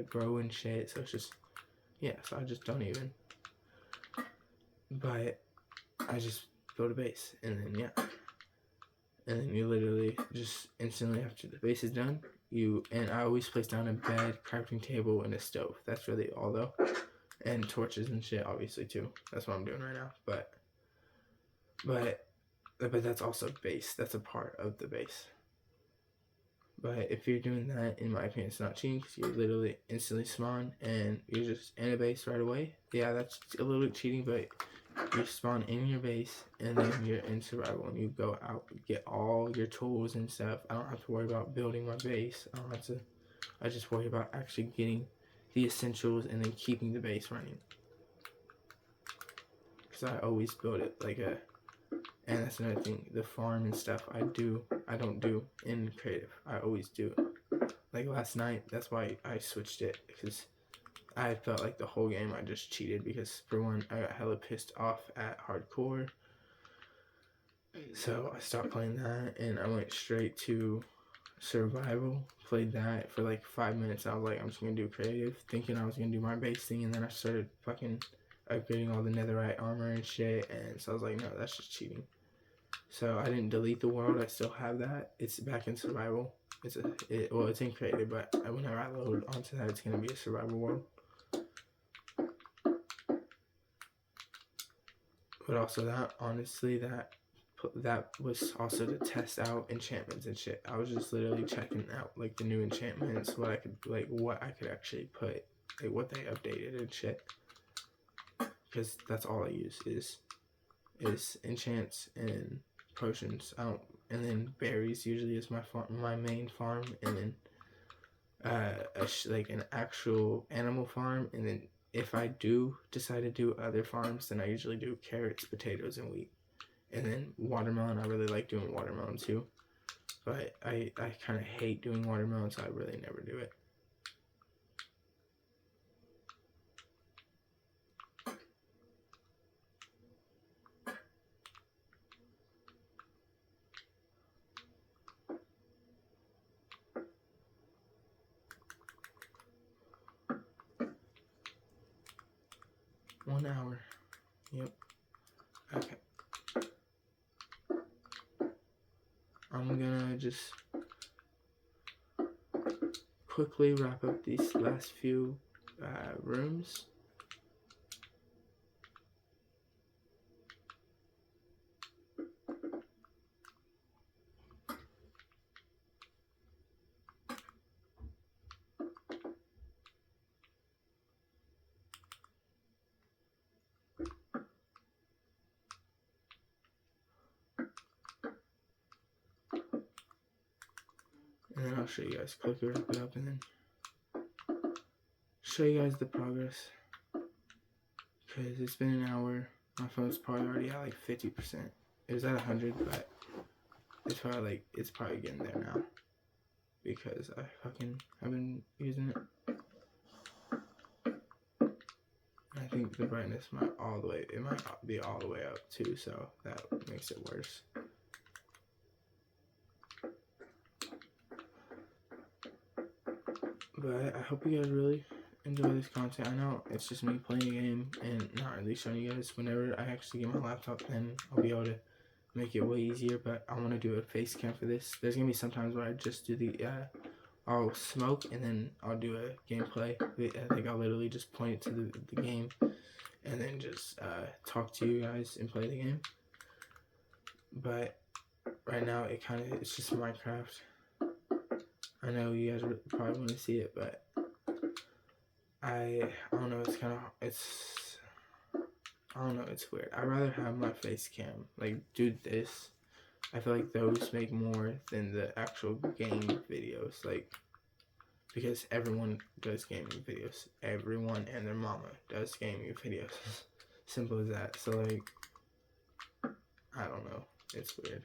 Speaker 1: grow and shit. So it's just, yeah, so I just don't even. But I just build a base, and then and then you literally just instantly after the base is done, and I always place down a bed, crafting table, and a stove. That's really all though, and torches and shit, obviously too. That's what I'm doing right now. But that's also base. That's a part of the base. But if you're doing that, in my opinion, it's not cheating, because you literally instantly spawn and you're just in a base right away. Yeah, that's a little bit cheating, but you spawn in your base and then you're in survival, and you go out, get all your tools and stuff. I don't have to worry about building my base. I just worry about actually getting the essentials and then keeping the base running. Because I always build it like a. And that's another thing, the farm and stuff I don't do in creative. I always do it. Like last night, that's why I switched it, because I felt like the whole game I just cheated, because for one, I got hella pissed off at hardcore. So I stopped playing that, and I went straight to survival. Played that for like 5 minutes. I was like, I'm just gonna do creative, thinking I was gonna do my base thing, and then I started fucking upgrading all the netherite armor and shit, and so I was like, no, that's just cheating. So I didn't delete the world. I still have that. It's back in survival. It's in creative, but whenever I load onto that, it's gonna be a survival world. But also that was also to test out enchantments and shit. I was just literally checking out like the new enchantments, what I could actually put, like what they updated and shit. Because that's all I use is enchants and potions. And then berries usually is my main farm, and then like an actual animal farm, and then if I do decide to do other farms, then I usually do carrots, potatoes, and wheat. And then watermelon, I really like doing watermelon too, but I kind of hate doing watermelon, so I really never do it. One hour. Yep. Okay. I'm gonna just quickly wrap up these last few rooms. And then I'll show you guys, quickly wrap it up, and then show you guys the progress. Because it's been an hour. My phone's probably already at like 50%. It was at 100, but it's probably getting there now. Because I've been using it. I think the brightness might be all the way up too, so that makes it worse. But I hope you guys really enjoy this content. I know it's just me playing a game and not really showing you guys. Whenever I actually get my laptop, then I'll be able to make it way easier. But I want to do a face cam for this. There's gonna be some times where I just do I'll smoke and then I'll do a gameplay. I think I'll literally just point it to the game and then just talk to you guys and play the game. but right now it's just Minecraft. I know you guys probably want to see it, but I don't know, I don't know, it's weird. I'd rather have my face cam, like, do this. I feel like those make more than the actual game videos, like, because everyone does gaming videos. Everyone and their mama does gaming videos. Simple as that. So, like, I don't know. It's weird.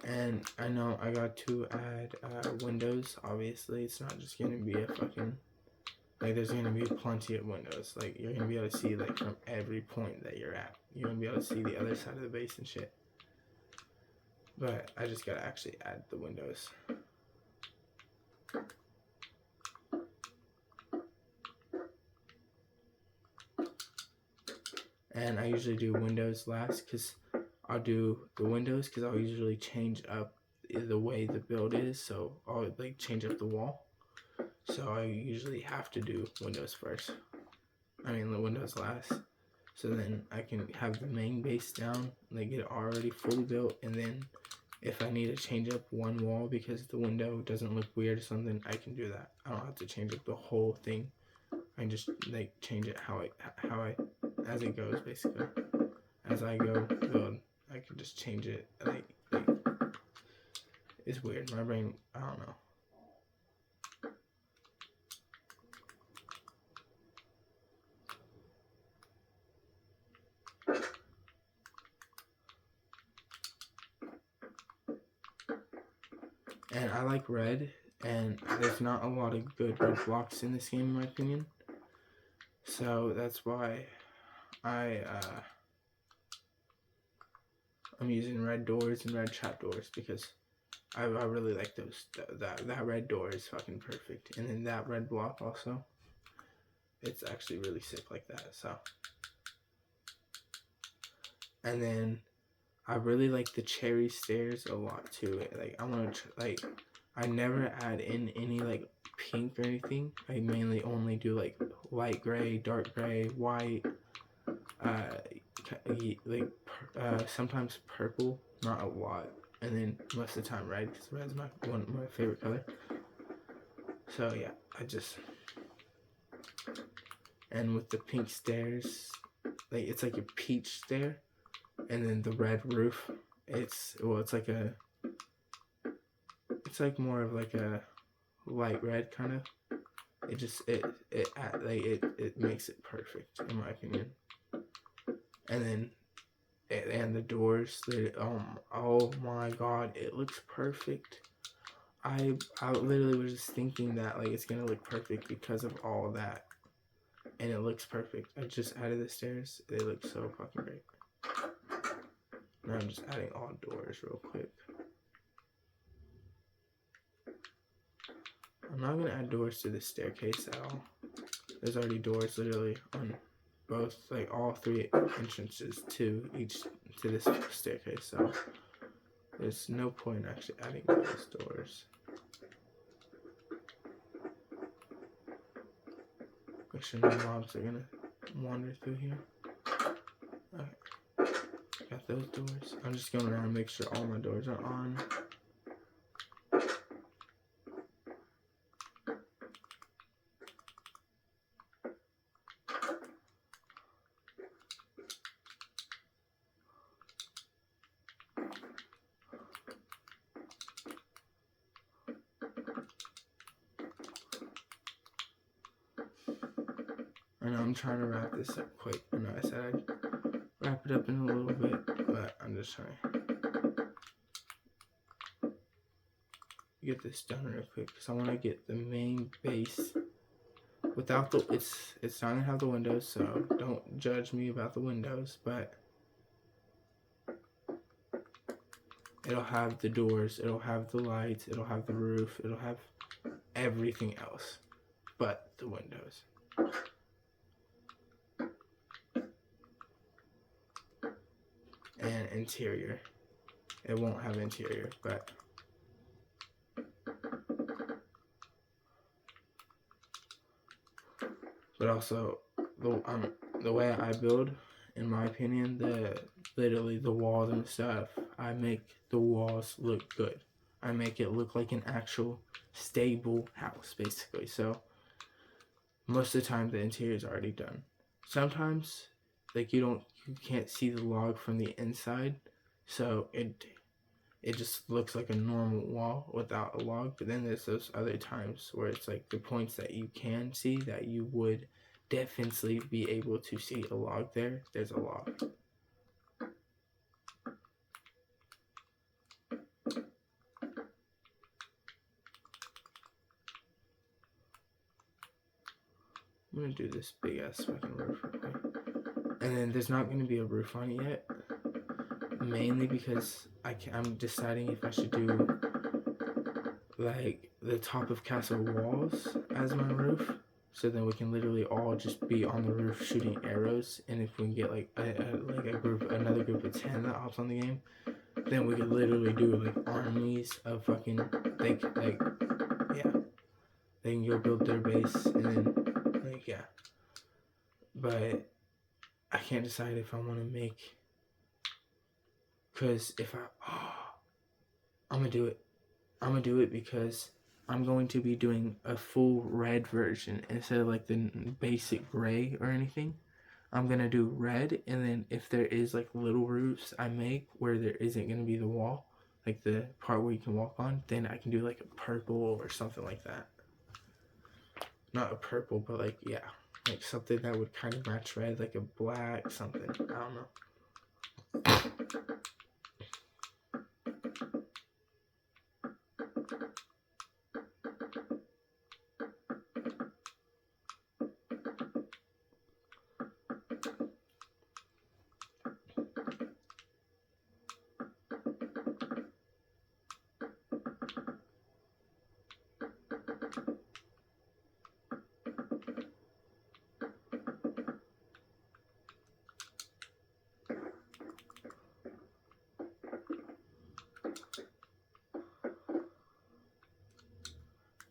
Speaker 1: And I know I got to add windows. Obviously, it's not just gonna be a fucking, like, there's gonna be plenty of windows. Like, you're gonna be able to see, like, from every point that you're at. You're gonna be able to see the other side of the base and shit. But I just gotta actually add the windows. And I usually do windows last, because I'll do the windows because I'll usually change up the way the build is. So I'll, like, change up the wall. So I usually have to do windows first. I mean, the windows last. So then I can have the main base down, like, get it already fully built, and then if I need to change up one wall because the window doesn't look weird or something, I can do that. I don't have to change up the whole thing. I can just, like, change it as it goes, basically. As I go build, I can just change it. Like it's weird. My brain, I don't know. And I like red, and there's not a lot of good red blocks in this game, in my opinion. So that's why I'm using red doors and red trapdoors, because I really like those. That red door is fucking perfect, and then that red block also. It's actually really sick like that. So, and then I really like the cherry stairs a lot too. Like, I want to I never add in any, like, pink or anything. I mainly only do, like, light gray, dark gray, white, sometimes purple, not a lot, and then most of the time red, because red's my favorite color. So yeah, and with the pink stairs, like, it's like a peach stair, and then the red roof, it's like more of like a light red kind of. It makes it perfect, in my opinion. And then and the doors, oh my god, it looks perfect. I literally was just thinking that, like, it's gonna look perfect because of all of that, and it looks perfect. I just added the stairs. They look so fucking great. Now I'm just adding all doors real quick. I'm not gonna add doors to this staircase at all. There's already doors literally on both, like, all three entrances to this staircase, so there's no point actually adding those doors. Make sure no mobs are gonna wander through here. Okay, got those doors. I'm just going around and make sure all my doors are on. I know I'm trying to wrap this up quick. I know I said I'd wrap it up in a little bit, but I'm just trying to get this done real quick, because I want to get the main base without the, it's not gonna have the windows, so don't judge me about the windows, but it'll have the doors, it'll have the lights, it'll have the roof, it'll have everything else but the windows. And interior, it won't have interior, but also the way I build in my opinion, literally the walls and stuff, I make the walls look good. I make it look like an actual stable house, basically. So most of the time the interior is already done. Sometimes like you can't see the log from the inside, so it just looks like a normal wall without a log. But then there's those other times where it's like the points that you can see that you would definitely be able to see a log there. There's a log. I'm gonna do this big ass fucking roof real quick. And then there's not gonna be a roof on it yet, mainly because I'm deciding if I should do like the top of castle walls as my roof, so then we can literally all just be on the roof shooting arrows. And if we can get like another group of 10 that hops on the game, then we could literally do like armies of fucking they can go build their base and then like yeah. But I can't decide if I want to make, because if I'm gonna do it. I'm gonna do it because I'm going to be doing a full red version instead of like the basic gray or anything. I'm gonna do red, and then if there is like little roofs I make where there isn't gonna be the wall, like the part where you can walk on, then I can do like a purple or something like that. Not a purple, but like yeah, like something that would kind of match red, like a black something. I don't know.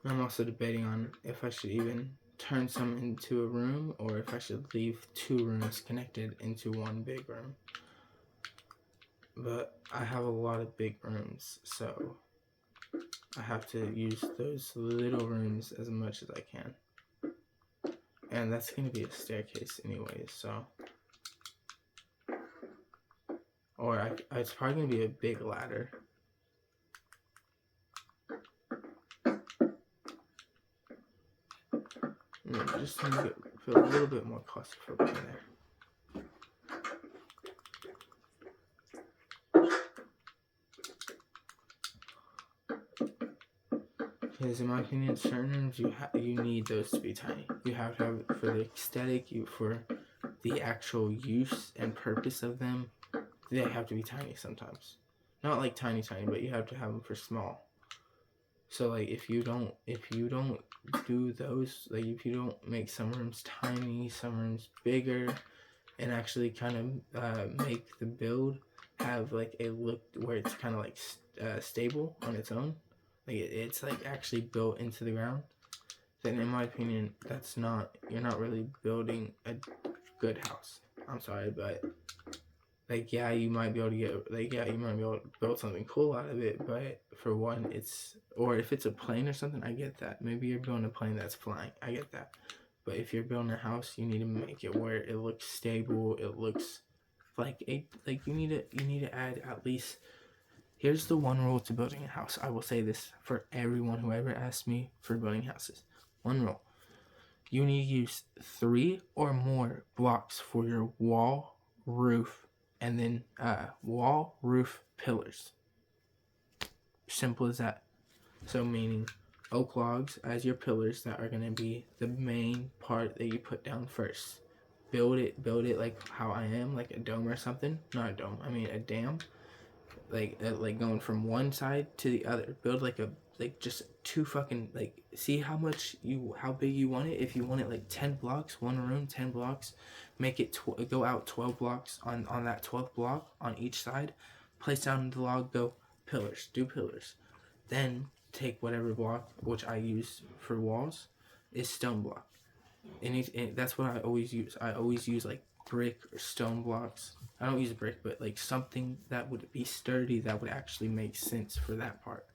Speaker 1: I'm also debating on if I should even turn some into a room or if I should leave 2 rooms connected into one big room. But I have a lot of big rooms, so I have to use those little rooms as much as I can. And that's going to be a staircase anyways, so. Or it's probably going to be a big ladder. Just to make it feel a little bit more claustrophobic in there. Because in my opinion, certain rooms you need those to be tiny. You have to have it for the aesthetic, for the actual use and purpose of them. They have to be tiny sometimes. Not like tiny, but you have to have them for small. So like if you don't do those, like if you don't make some rooms tiny, some rooms bigger, and actually kind of make the build have like a look where it's kind of like stable on its own, like it's like actually built into the ground, then in my opinion you're not really building a good house. I'm sorry, but like yeah, you might be able to build something cool out of it, but for one, or if it's a plane or something, I get that. Maybe you're building a plane that's flying, I get that. But if you're building a house, you need to make it where it looks stable. It looks like you need to add at least. Here's the one rule to building a house. I will say this for everyone who ever asks me for building houses. One rule: you need to use 3 or more blocks for your wall, roof, and then wall, roof, pillars. Simple as that. So meaning oak logs as your pillars that are going to be the main part that you put down first. Build it like how I am, like a dome or something. Not a dome, I mean a dam. Like going from one side to the other. Build like just 2 fucking, like, see how big you want it. If you want it like 10 blocks, one room, 10 blocks, make it go out 12 blocks on that 12th block on each side. Place down the log, go pillars, do pillars. Then take whatever block, which I use for walls, is stone block. And that's what I always use. I always use like brick or stone blocks. I don't use brick, but like something that would be sturdy, that would actually make sense for that part.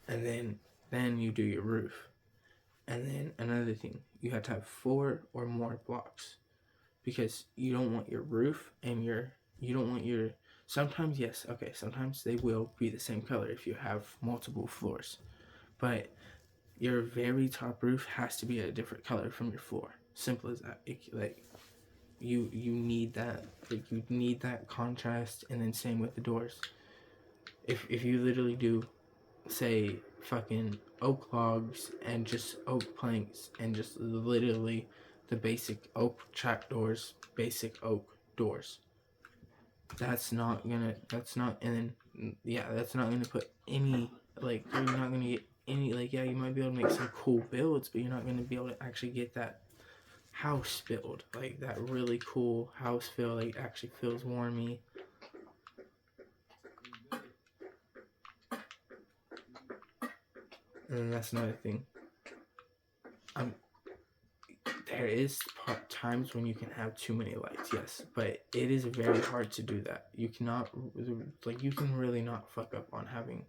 Speaker 1: And then you do your roof. And then another thing, you have to have 4 or more blocks, because you don't want your roof and you don't want your, sometimes, yes, okay, sometimes they will be the same color if you have multiple floors, but your very top roof has to be a different color from your floor. Simple as that. Like you need that, like you need that contrast. And then same with the doors. If you literally do, say, fucking oak logs and just oak planks and just literally the basic oak trapdoors, basic oak doors, that's not gonna put any, like, you're not gonna get any, like, yeah, you might be able to make some cool builds, but you're not gonna be able to actually get that house build, like that really cool house feel, like actually feels warmy. And then that's another thing. There is times when you can have too many lights, yes, but it is very hard to do that. You cannot, like, you can really not fuck up on having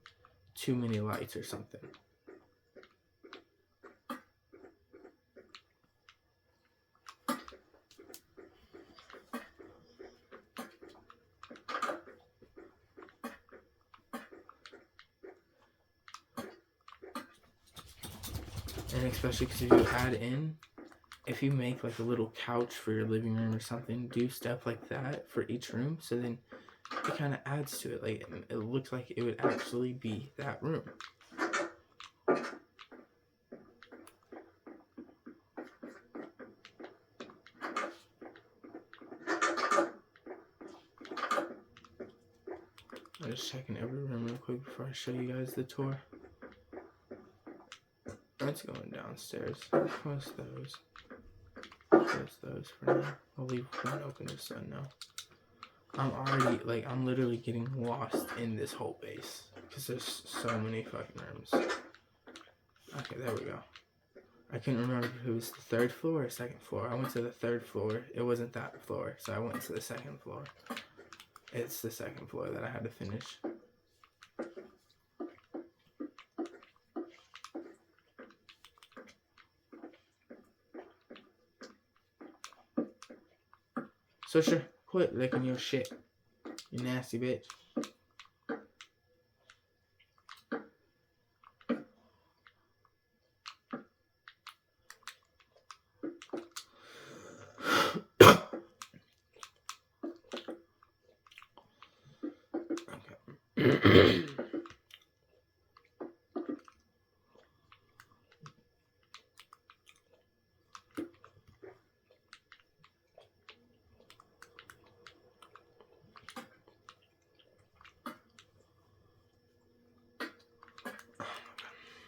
Speaker 1: too many lights or something. And especially because if you add in, if you make like a little couch for your living room or something, do stuff like that for each room, so then it kind of adds to it. Like, it looks like it would actually be that room. I'm just checking every room real quick before I show you guys the tour. It's going downstairs. Close those. Close those for now. I'll leave one open to sun now. I'm already, like, I'm literally getting lost in this whole base because there's so many fucking rooms. Okay, there we go. I couldn't remember if it was the 3rd floor or 2nd floor. I went to the 3rd floor. It wasn't that floor, so I went to the 2nd floor. It's the 2nd floor that I had to finish. So sure, quit licking your shit, you nasty bitch. Okay.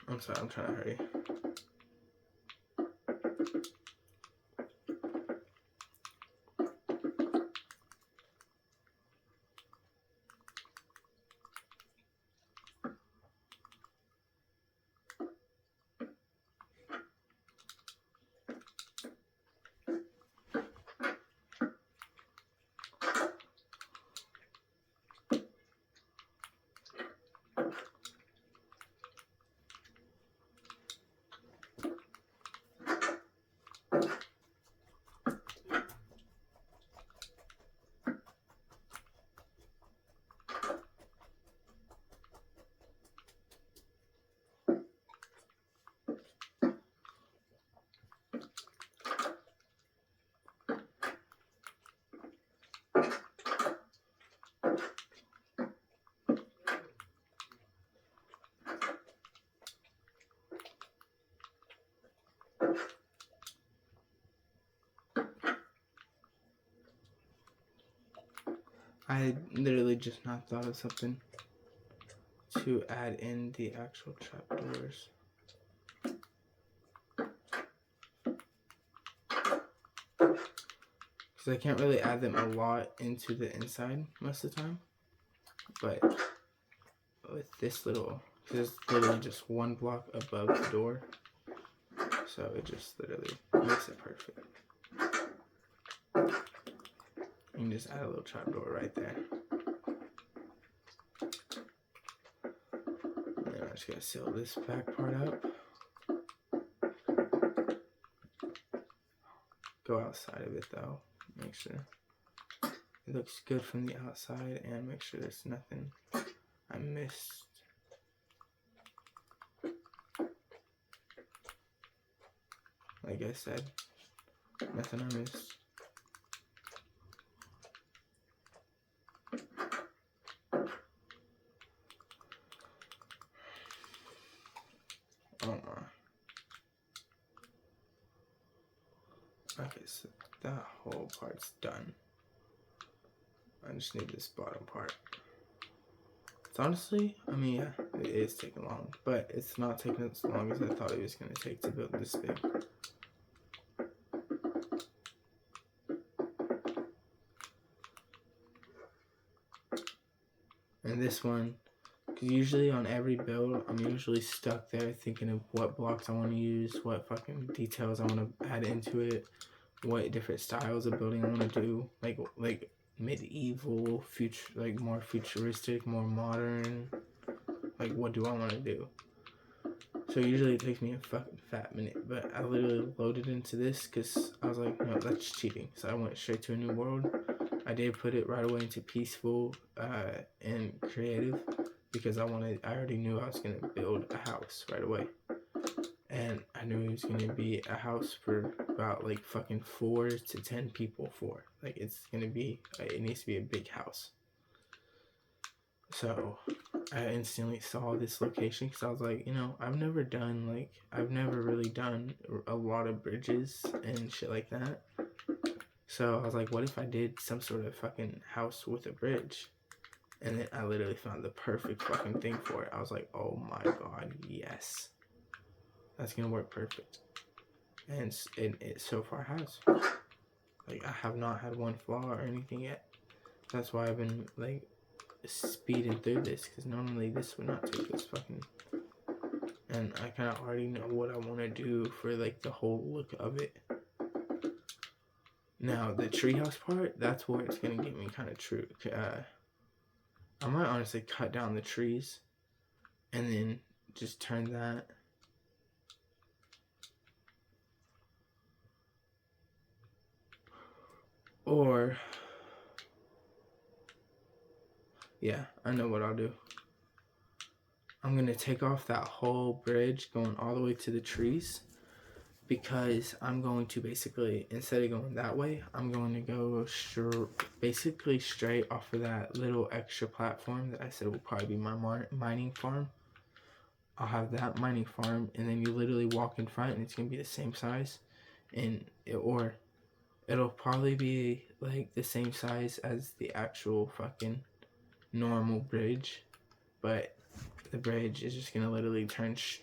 Speaker 1: I'm sorry, I'm trying to hurry. I literally just not thought of something to add in the actual trapdoors. Because I can't really add them a lot into the inside most of the time. But with this little, because it's literally just 1 block above the door. So it just literally makes it perfect. can just add a little trapdoor right there. And then I just gotta seal this back part up. Go outside of it though. Make sure it looks good from the outside and make sure there's nothing I missed. Like I said, nothing I missed. Oh my. Okay, so that whole part's done. I just need this bottom part. It's honestly, I mean, yeah, it is taking long, but it's not taking as long as I thought it was going to take to build this big. And this one, because usually on every build, I'm usually stuck there thinking of what blocks I want to use, what fucking details I want to add into it, what different styles of building I want to do, like medieval, future, like more futuristic, more modern, like what do I want to do? So usually it takes me a fucking fat minute, but I literally loaded into this because I was like, no, that's cheating. So I went straight to a new world. I did put it right away into peaceful and creative because I already knew I was going to build a house right away. And I knew it was going to be a house for about like fucking 4 to 10 people for. Like it's going to be, it needs to be a big house. So I instantly saw this location because I was like, you know, I've never really done a lot of bridges and shit like that. So I was like, what if I did some sort of fucking house with a bridge? And then I literally found the perfect fucking thing for it. I was like, oh my god, yes. That's gonna work perfect. And it so far has. Like, I have not had one flaw or anything yet. That's why I've been, like, speeding through this. Because normally this would not take this fucking... And I kind of already know what I want to do for, like, the whole look of it. Now, the treehouse part, that's where it's going to get me kind of true. I might honestly cut down the trees and then just turn that. Or, yeah, I know what I'll do. I'm going to take off that whole bridge going all the way to the trees. Because I'm going to basically, instead of going that way, I'm going to go basically straight off of that little extra platform that I said will probably be my mining farm. I'll have that mining farm, and then you literally walk in front, and it's going to be the same size. And it'll probably be like the same size as the actual fucking normal bridge. But the bridge is just going to literally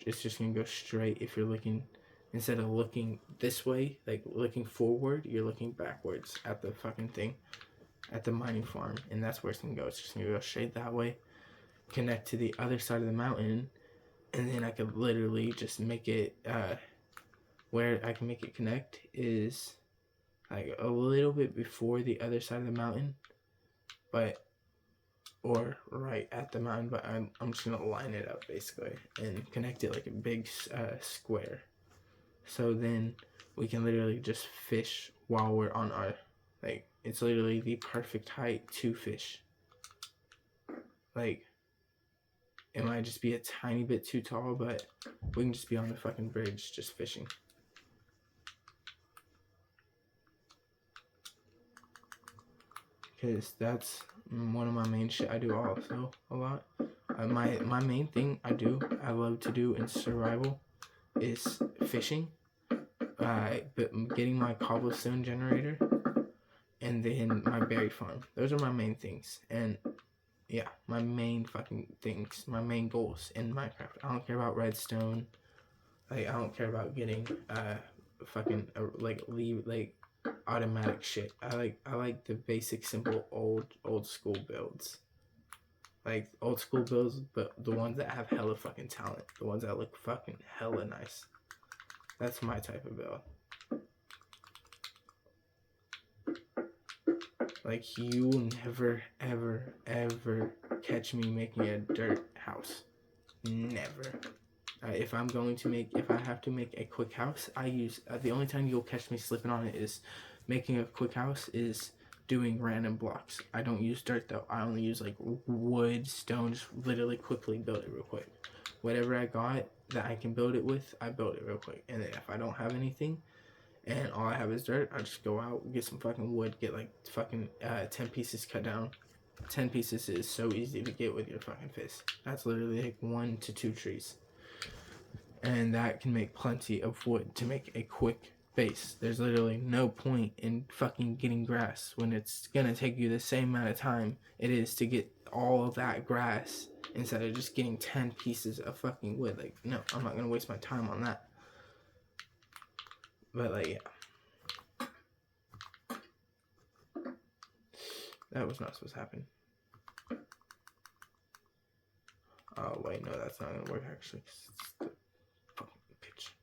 Speaker 1: it's just going to go straight if you're looking... Instead of looking this way, like looking forward, you're looking backwards at the fucking thing, at the mining farm. And that's where it's going to go. It's just going to go straight that way, connect to the other side of the mountain. And then I could literally just make it, where I can make it connect is like a little bit before the other side of the mountain. Or right at the mountain, but I'm just going to line it up basically and connect it like a big square. So then we can literally just fish while we're on our, like, it's literally the perfect height to fish. Like, it might just be a tiny bit too tall, but we can just be on the fucking bridge just fishing. Because that's one of my main shit I do also a lot. My main thing I love to do in survival is fishing. But getting my cobblestone generator and then my berry farm. Those are my main things. And yeah, my main fucking things, my main goals in Minecraft. I don't care about redstone. Like, I don't care about getting automatic shit. I like the basic, simple old school builds. Like old school builds, but the ones that have hella fucking talent. The ones that look fucking hella nice. That's my type of build. Like, you will never, ever, ever catch me making a dirt house. Never. If I have to make a quick house, I use, the only time you'll catch me slipping on it is making a quick house is doing random blocks. I don't use dirt though. I only use like wood, stone, just literally quickly build it real quick. Whatever I got that I can build it with, I build it real quick. And then if I don't have anything and all I have is dirt, I just go out, get some fucking wood, get like fucking 10 pieces cut down. 10 pieces is so easy to get with your fucking fist. That's literally like 1 to 2 trees. And that can make plenty of wood to make a quick base. There's literally no point in fucking getting grass when it's gonna take you the same amount of time it is to get all of that grass instead of just getting 10 pieces of fucking wood. Like, no, I'm not gonna waste my time on that. But like, yeah. That was not supposed to happen. Oh wait, no, that's not gonna work actually. It's the fucking pitch.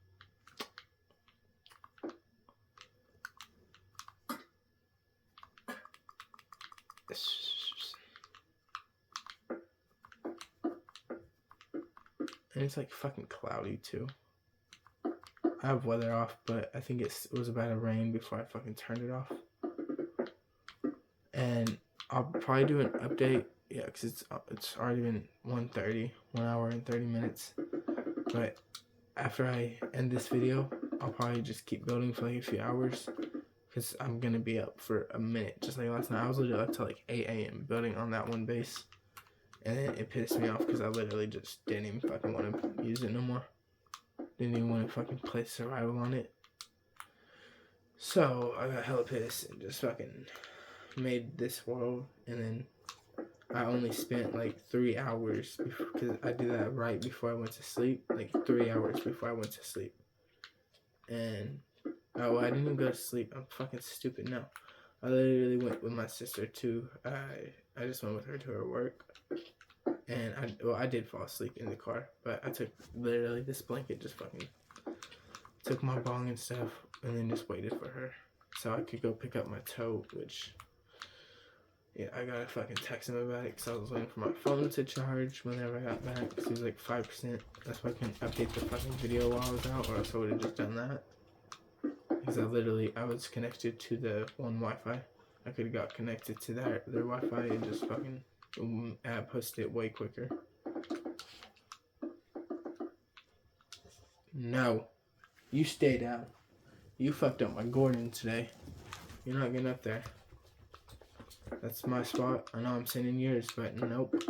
Speaker 1: And it's like fucking cloudy too. I have weather off, but I think it was about to rain before I fucking turned it off. And I'll probably do an update. Yeah, because it's already been 1:30, 1 hour and 30 minutes. But after I end this video, I'll probably just keep building for like a few hours. Because I'm going to be up for a minute. Just like last night, I was literally up till like 8 a.m. building on that one base. And then it pissed me off because I literally just didn't even fucking want to use it no more. Didn't even want to fucking play survival on it. So I got hella pissed and just fucking made this world. And then I only spent like 3 hours because I did that right before I went to sleep. Like 3 hours before I went to sleep. And oh, I didn't even go to sleep. I'm fucking stupid now. I literally went with my sister too. I just went with her to her work. And I did fall asleep in the car, but I took literally this blanket, just fucking took my bong and stuff, and then just waited for her so I could go pick up my tote, which, yeah, I gotta fucking text him about it because I was waiting for my phone to charge whenever I got back because it was like 5%. That's why I couldn't update the fucking video while I was out, or else I would have just done that. Because I was connected to the one Wi-Fi. I could have got connected to their Wi-Fi and just fucking posted it way quicker. No. You stay down. You fucked up my Gordon today. You're not getting up there. That's my spot. I know I'm sitting yours, but nope.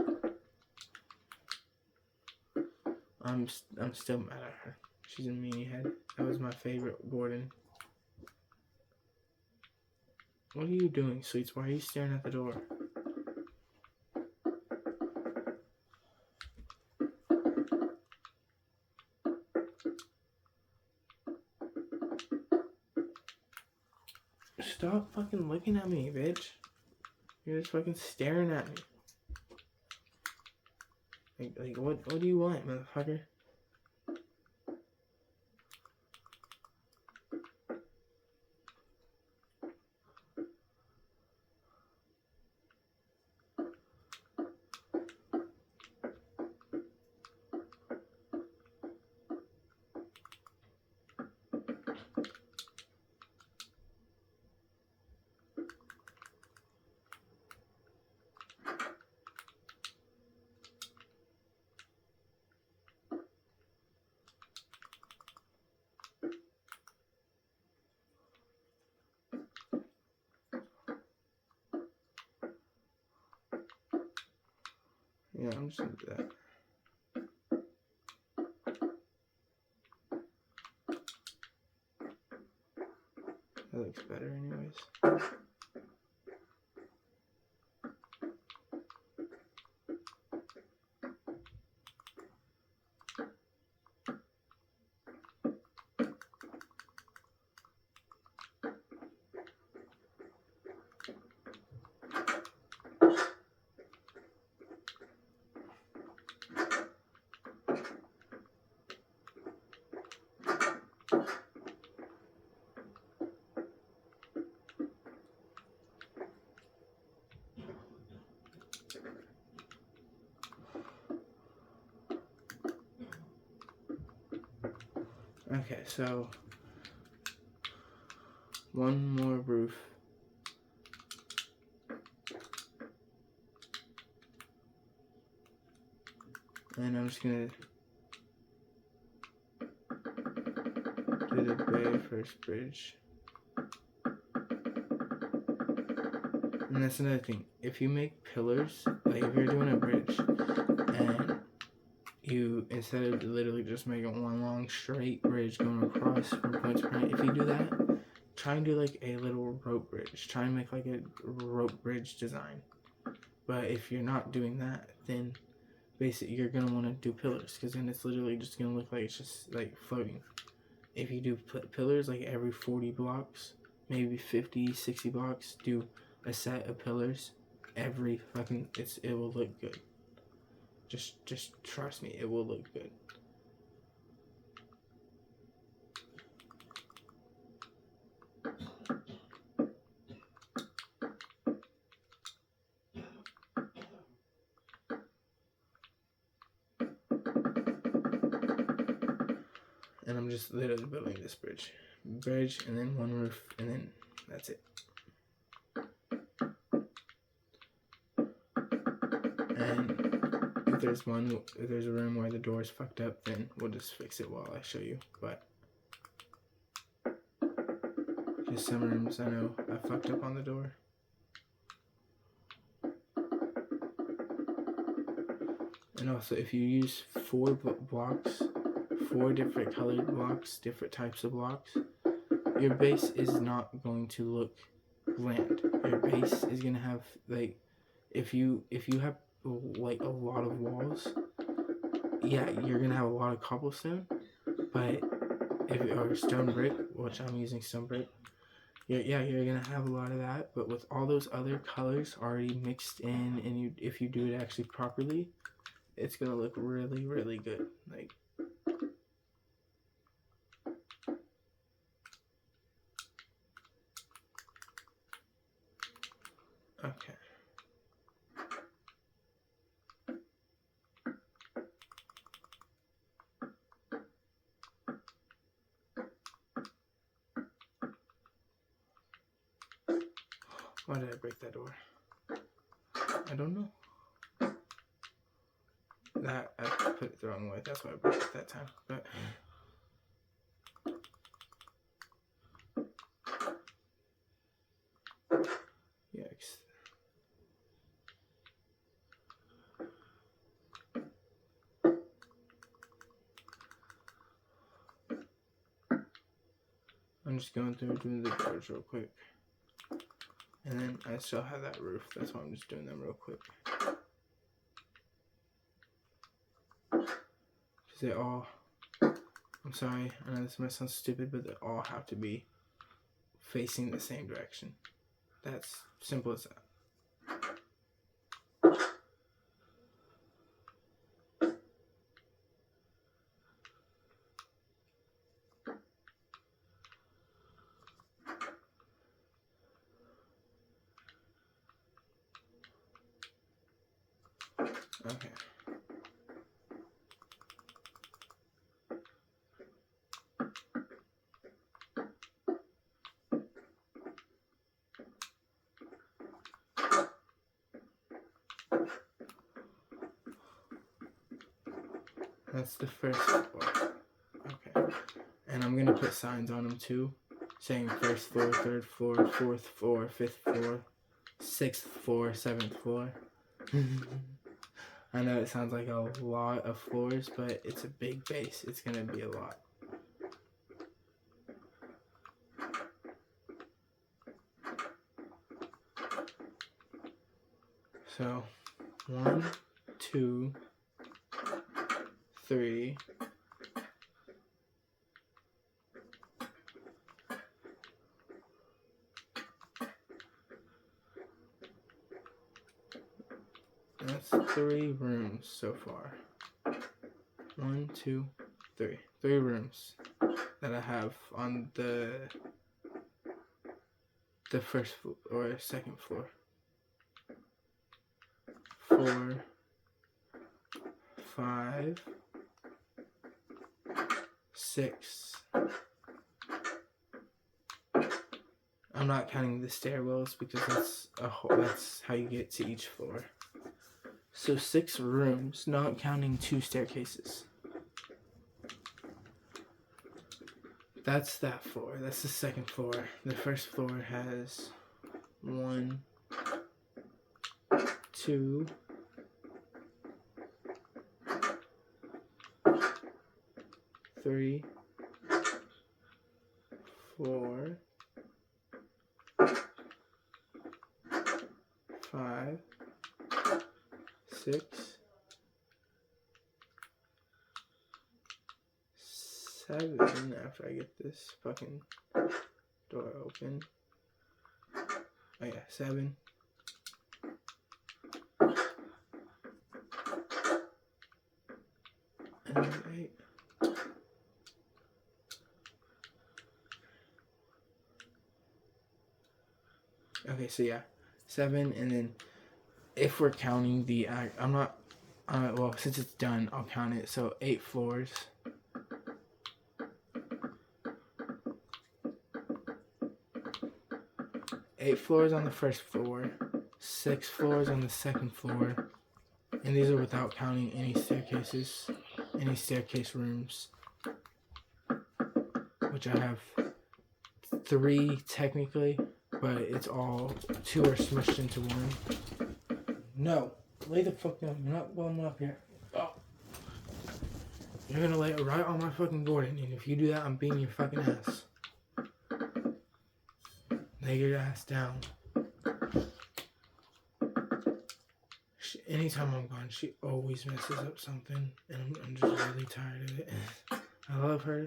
Speaker 1: I'm still mad at her. She's a meanie head. That was my favorite Gordon. What are you doing, Sweets? Why are you staring at the door? Stop fucking looking at me, bitch. You're just fucking staring at me. Like what do you want, motherfucker? Yeah, I'm just gonna do that. That looks better anyways. Okay, so one more roof. And I'm just gonna do the very first bridge. And that's another thing. If you make pillars, like if you're doing a bridge and you, instead of literally just making one long straight bridge going across from point to point, if you do that, try and do like a little rope bridge. Try and make like a rope bridge design. But if you're not doing that, then basically you're gonna want to do pillars, because then it's literally just gonna look like it's just like floating. If you do pillars like every 40 blocks, maybe 50, 60 blocks, do a set of pillars every fucking, it will look good. Just trust me, it will look good. And I'm just literally building this bridge, and then one roof, and then that's it. And if there's a room where the door is fucked up, then we'll just fix it while I show you. But just some rooms I know I fucked up on the door. And also, if you use 4 blocks, 4 different colored blocks, different types of blocks, your base is not going to look bland. Your base is gonna have, like, if you have like a lot of walls, yeah, you're gonna have a lot of cobblestone. But or stone brick, which I'm using stone brick, you're gonna have a lot of that. But with all those other colors already mixed in, and if you do it actually properly, it's gonna look really, really good. Like, okay. Why did I break that door? I don't know. That I put it the wrong way. That's why I broke it that time. But yikes. I'm just going through doing the doors real quick. And then I still have that roof. That's why I'm just doing them real quick. Because they all, I'm sorry, I know this might sound stupid, but they all have to be facing the same direction. That's simple as that. Okay. That's the first floor. Okay. And I'm gonna put signs on them too, saying first floor, third floor, fourth floor, fifth floor, sixth floor, seventh floor. I know it sounds like a lot of floors, but it's a big base. It's gonna be a lot. So, 1, 2, 3. That's 3 rooms so far. 1, 2, 3. 3 rooms that I have on the first floor or second floor. 4, 5, 6, I'm not counting the stairwells because that's how you get to each floor. So 6 rooms, not counting 2 staircases. That's that floor. That's the second floor. The first floor has 1, 2, 3, 4, 5, 6, 7. After I get this fucking door open. Oh yeah, 7. And 8. Okay, so yeah, 7, and then if we're counting the I'm not. Well, since it's done, I'll count it. So 8 floors. 8 floors on the first floor, 6 floors on the second floor, and these are without counting any staircases, any staircase rooms, which I have 3 technically, but it's all 2 are smushed into 1. No, lay the fuck down. You're not blowing up here. Oh. You're gonna lay it right on my fucking Gordon, and if you do that, I'm beating your fucking ass. Lay your ass down. Anytime I'm gone, she always messes up something, and I'm just really tired of it. I love her,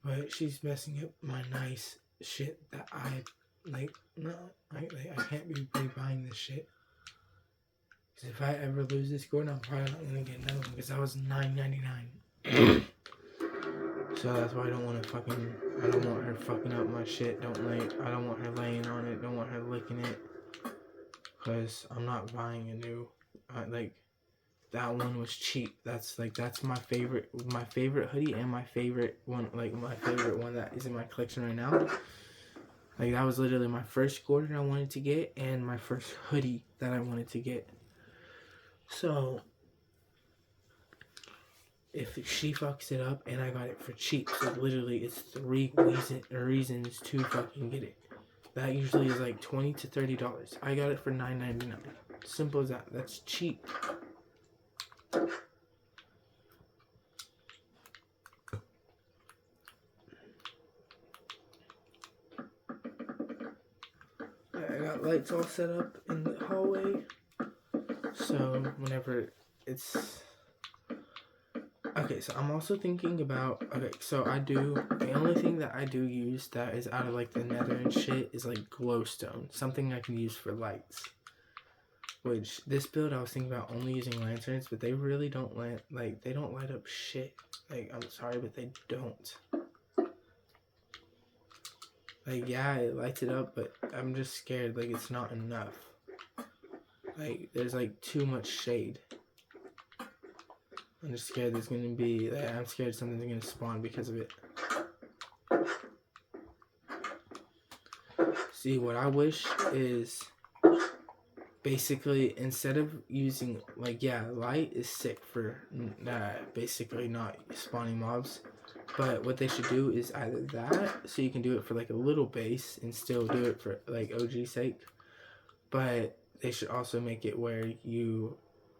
Speaker 1: but she's messing up my nice shit that I like. No, I can't be rebuying this shit. Because if I ever lose this Gordon, I'm probably not gonna get another one. Because that was $9.99. So that's why I don't want her fucking up my shit. I don't want her laying on it. Don't want her licking it. Because I'm not buying a new. That one was cheap. That's my favorite hoodie and my favorite one. Like my favorite one that is in my collection right now. Like that was literally my first Gordon I wanted to get and my first hoodie that I wanted to get. So if she fucks it up and I got it for cheap, so literally it's 3 reasons to fucking get it. That usually is like $20 to $30. I got it for $9.99. Simple as that. That's cheap. I got lights all set up in the hallway. So whenever it's... Okay, so I'm also thinking about... Okay, so the only thing that I do use that is out of like the nether and shit is like glowstone. Something I can use for lights. Which, this build I was thinking about only using lanterns, but they really don't they don't light up shit. Like, I'm sorry, but they don't. Like, yeah, it lights it up, but I'm just scared, like, it's not enough. Like, there's like too much shade. I'm just scared there's gonna be, I'm scared something's gonna spawn because of it. See, what I wish is basically instead of using, light is sick for basically not spawning mobs. But what they should do is either that, so you can do it for like a little base and still do it for like OG sake. But they should also make it where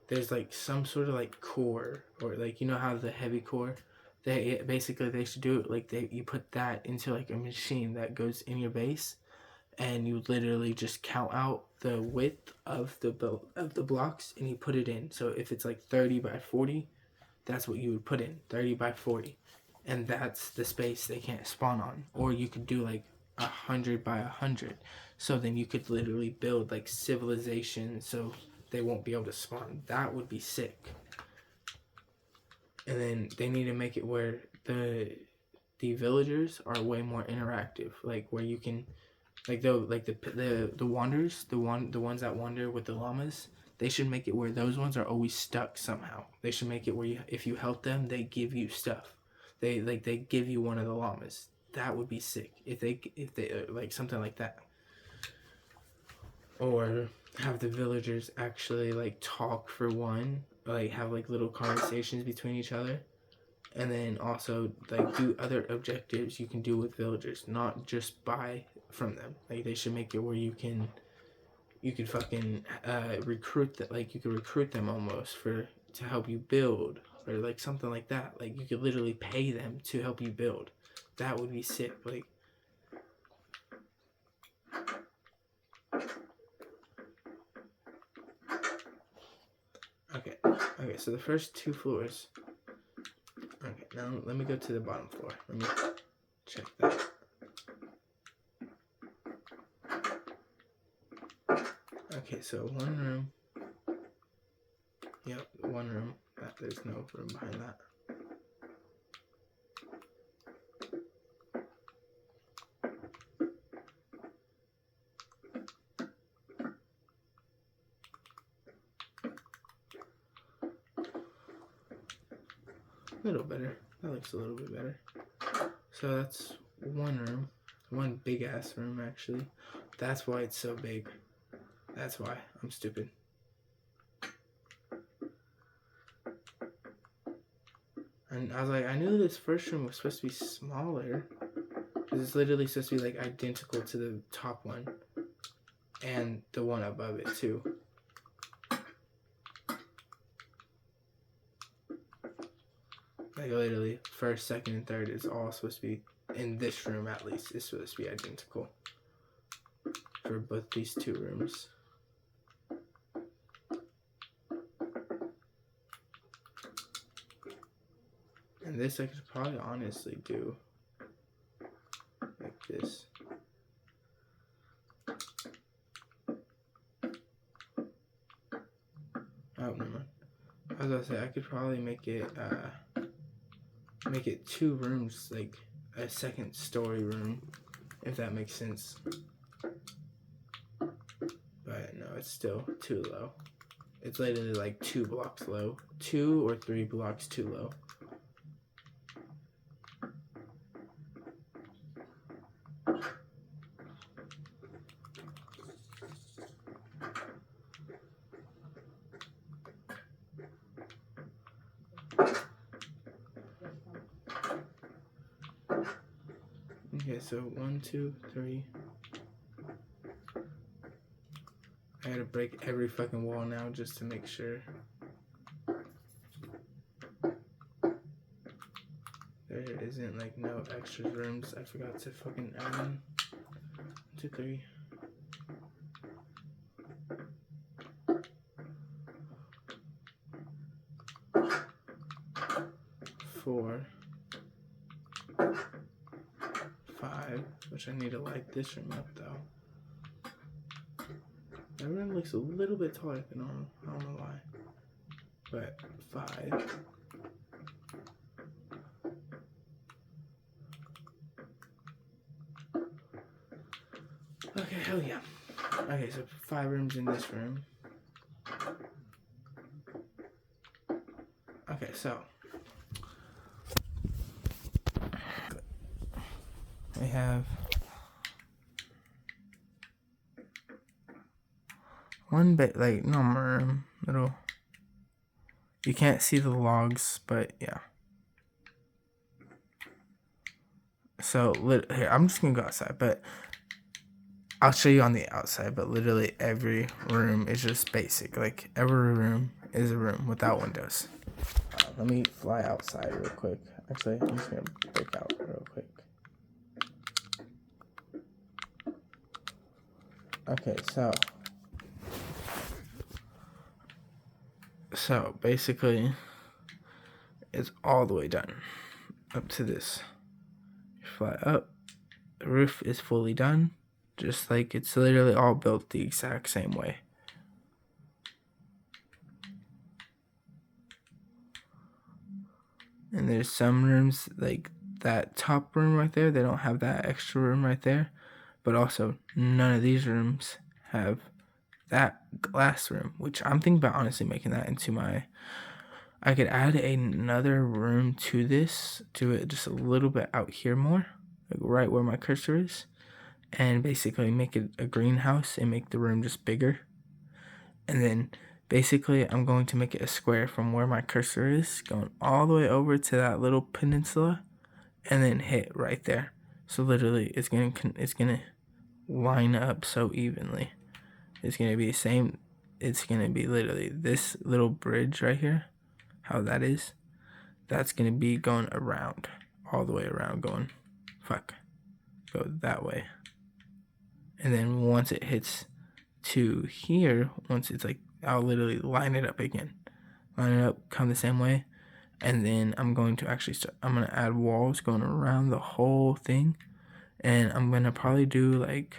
Speaker 1: there's like some sort of like core, or like, you know how the heavy core, they should do it like you put that into like a machine that goes in your base, and you literally just count out the width of the blocks and you put it in. So if it's like 30 by 40, that's what you would put in, 30 by 40, and that's the space they can't spawn on. Or you could do like 100 by 100, so then you could literally build like civilization so they won't be able to spawn. That would be sick. And then they need to make it where the villagers are way more interactive, like where you can, like the wanderers, the ones that wander with the llamas, they should make it where those ones are always stuck somehow. They should make it where if you help them, they give you stuff. they give you one of the llamas. That would be sick if they like something like that. Or have the villagers actually like talk for one, like have like little conversations between each other, and then also like do other objectives you can do with villagers, not just buy from them. Like they should make it where you can fucking recruit that, like you could recruit them almost to help you build, or like something like that. Like you could literally pay them to help you build. That would be sick. Like okay, so the first 2 floors. Okay, now let me go to the bottom floor. Let me check that. Okay, so 1 room. Yep, 1 room. There's no room behind that. A little better. That looks a little bit better. So that's 1 room. 1 big ass room, actually. That's why it's so big. That's why. I'm stupid. And I was like, I knew this first room was supposed to be smaller. Because it's literally supposed to be like identical to the top one. And the one above it too. Like literally, first, second, and third is all supposed to be, in this room at least, is supposed to be identical. For both these 2 rooms. And this I could probably honestly do like this. Oh, never mind. I was gonna say I could probably make it 2 rooms, like a 2nd story room, if that makes sense. But no, it's still too low. It's literally like 2 blocks low. 2 or 3 blocks too low. Okay, so 1, 2, 3. I gotta break every fucking wall now just to make sure. There isn't like no extra rooms. I forgot to fucking add in. 1, 2, 3. 4, 5, which I need to light this room up though. That room looks a little bit taller than normal. I don't know why. But 5. Okay, hell yeah. Okay, so 5 rooms in this room. Okay, so we have 1 bit, like normal room, little. You can't see the logs, but yeah. So here, I'm just gonna go outside, but I'll show you on the outside. But literally every room is just basic. Like every room is a room without windows. Let me fly outside real quick. Actually, I'm just gonna break out real quick. Okay, so basically it's all the way done up to this. You fly up, the roof is fully done, just like it's literally all built the exact same way. And there's some rooms, like that top room right there, they don't have that extra room right there. But also, none of these rooms have that glass room, which I'm thinking about honestly making that into my I could add another room to this, to it just a little bit out here more, like right where my cursor is, and basically make it a greenhouse and make the room just bigger. And then basically I'm going to make it a square from where my cursor is, going all the way over to that little peninsula, and then hit right there. So literally it's gonna line up so evenly. It's gonna be the same. It's gonna be literally this little bridge right here, how that is. That's gonna be going around, all the way around, go that way. And then once it hits to here, once it's like, I'll literally line it up again, line it up, come the same way, and then I'm going to actually I'm gonna add walls going around the whole thing, and I'm gonna probably do like,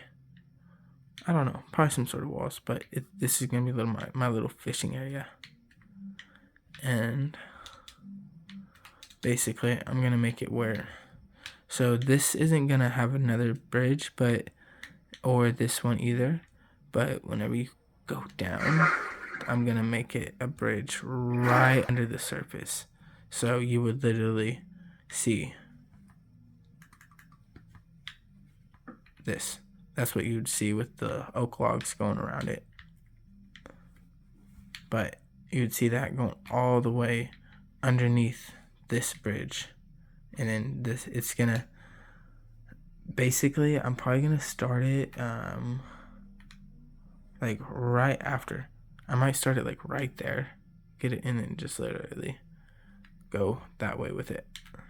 Speaker 1: I don't know, probably some sort of walls, but this is gonna be my little fishing area. And basically I'm gonna make it where, so this isn't gonna have another bridge, but, or this one either, but whenever you go down, I'm gonna make it a bridge right under the surface. So you would literally see this. That's what you'd see with the oak logs going around it. But you'd see that going all the way underneath this bridge. And then this, it's gonna, basically I'm probably gonna start it like right after. I might start it like right there, get it in, and just literally go that way with it,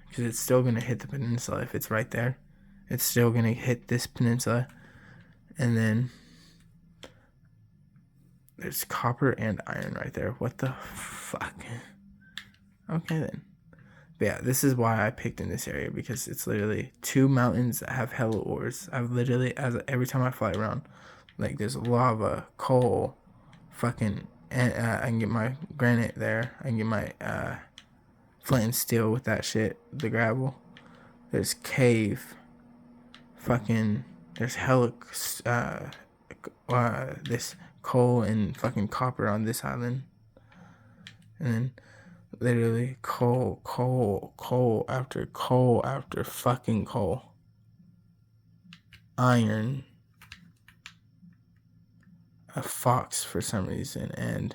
Speaker 1: because it's still gonna hit the peninsula. If it's right there, it's still gonna hit this peninsula. And then there's copper and iron right there. What the fuck? Okay then. But yeah, this is why I picked in this area, because it's literally 2 mountains that have hella ores. I've literally, every time I fly around, like there's lava, coal, fucking, and I can get my granite there. I can get my flint and steel with that shit, the gravel. There's cave, fucking, there's hella this coal and fucking copper on this island. And then literally coal after fucking coal. Iron. A fox for some reason, and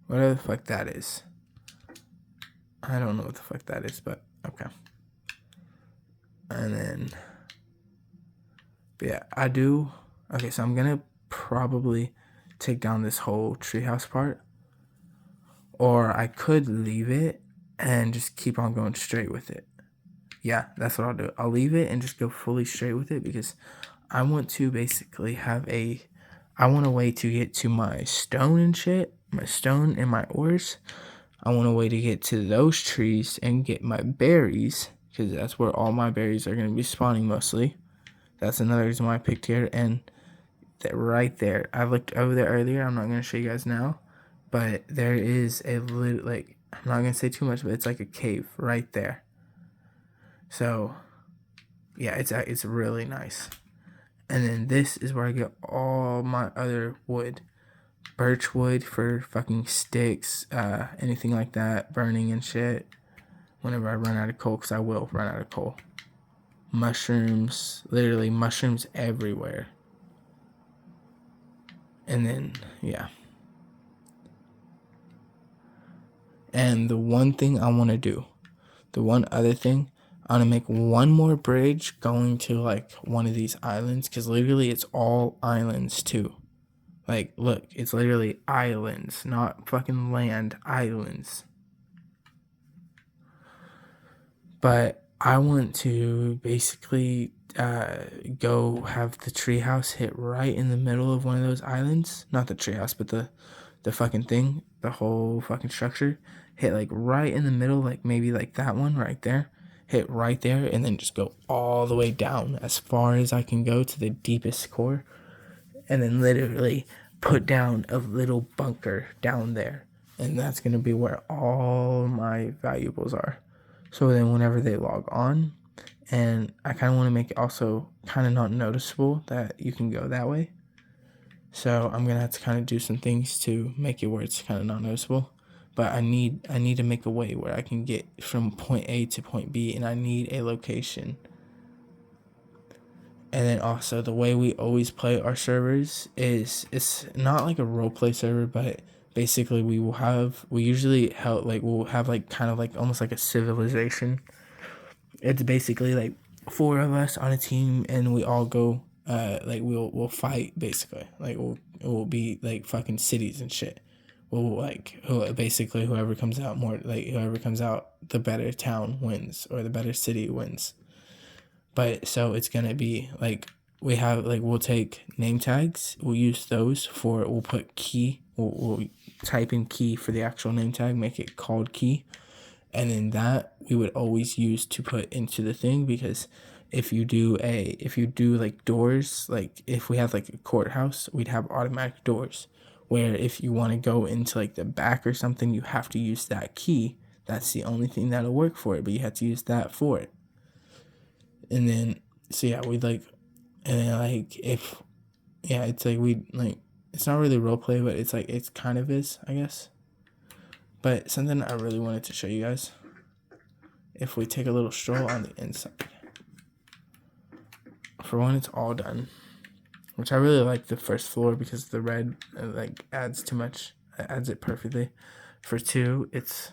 Speaker 1: whatever the fuck that is. I don't know what the fuck that is, but okay. And then, but yeah, I do. Okay, so I'm gonna probably take down this whole treehouse part, or I could leave it and just keep on going straight with it. Yeah, that's what I'll do. I'll leave it and just go fully straight with it, because I want to basically have I want a way to get to my stone and shit, my stone and my ores. I want a way to get to those trees and get my berries, because that's where all my berries are going to be spawning mostly. That's another reason why I picked here. And that right there, I looked over there earlier. I'm not going to show you guys now, but there is a little, like, I'm not going to say too much, but it's like a cave right there. So yeah, it's really nice. And then this is where I get all my other wood. Birch wood for fucking sticks, anything like that, burning and shit. Whenever I run out of coal, because I will run out of coal. Mushrooms, literally mushrooms everywhere. And then, yeah. And the one thing I want to do, the one other thing, I want to make one more bridge going to like one of these islands, because literally it's all islands too. Like, look, it's literally islands, not fucking land, islands. But I want to basically go have the treehouse hit right in the middle of one of those islands. Not the treehouse, but the fucking thing, the whole fucking structure. Hit like right in the middle, like maybe like that one right there. Hit right there, and then just go all the way down as far as I can go to the deepest core. And then literally put down a little bunker down there. And that's going to be where all my valuables are. So then whenever they log on, and I kind of want to make it also kind of not noticeable that you can go that way. So I'm gonna have to kind of do some things to make it where it's kind of not noticeable. But I need to make a way where I can get from point A to point B, and I need a location. And then also the way we always play our servers is, it's not like a role play server, but basically we usually help, like we'll have like kind of like almost like a civilization. It's basically like 4 of us on a team, and we all go like we'll fight basically. Like it will be like fucking cities and shit. We'll like basically whoever comes out the better town wins, or the better city wins. But so it's gonna be like we'll take name tags. We'll use those we'll put key. We'll type in key for the actual name tag, make it called key, and then that we would always use to put into the thing, because if you do like doors, like if we have like a courthouse, we'd have automatic doors, where if you want to go into like the back or something, you have to use that key. That's the only thing that'll work for it, but you have to use that for it. And then so yeah, we'd like, and then like if yeah, it's like we like, it's not really role play, but it's like it's kind of is, I guess. But something I really wanted to show you guys, if we take a little stroll on the inside. For one, it's all done, which I really like the first floor because the red like adds too much, adds it perfectly. For two, it's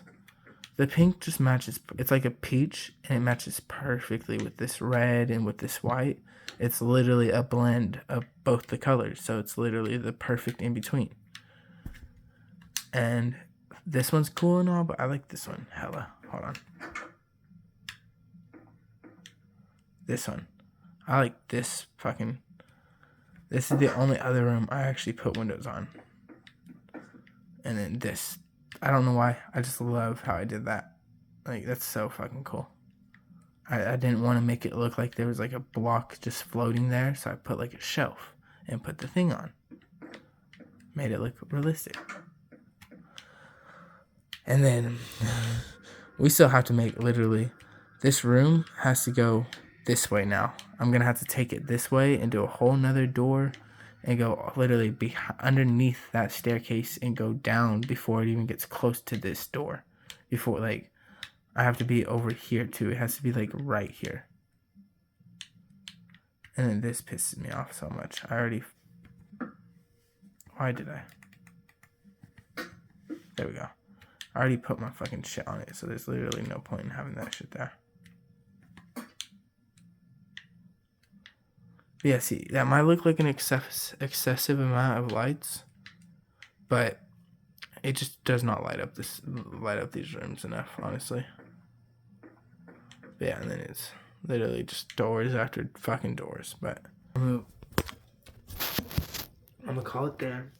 Speaker 1: the pink just matches. It's like a peach, and it matches perfectly with this red and with this white. It's literally a blend of both the colors, so it's literally the perfect in between. And this one's cool and all, but I like this one hella. Hold on. This one. I like this fucking... This is the only other room I actually put windows on. And then this. I don't know why. I just love how I did that. Like, that's so fucking cool. I didn't want to make it look like there was like a block just floating there, so I put like a shelf and put the thing on. Made it look realistic. And then we still have to make, literally, this room has to go this way now. I'm going to have to take it this way and do a whole nother door and go literally underneath that staircase and go down before it even gets close to this door. Before, like, I have to be over here too. It has to be like right here. And then this pisses me off so much. Why did I? There we go. I already put my fucking shit on it, so there's literally no point in having that shit there. But yeah, see, that might look like an excessive amount of lights, but it just does not light up these rooms enough, honestly. But yeah, and then it's literally just doors after fucking doors. But I'm gonna call it there.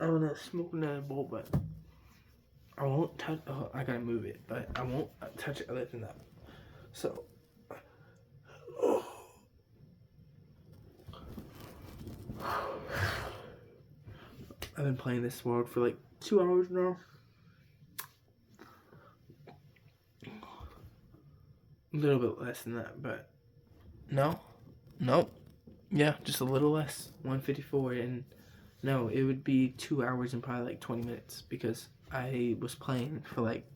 Speaker 1: I'm gonna smoke another bowl, but I won't touch. Oh, I gotta move it, but I won't touch it other than that. So, I've been playing this world for like 2 hours now. A little bit less than that, but nope. Yeah, just a little less. 154, and no, it would be 2 hours and probably like 20 minutes because I was playing for like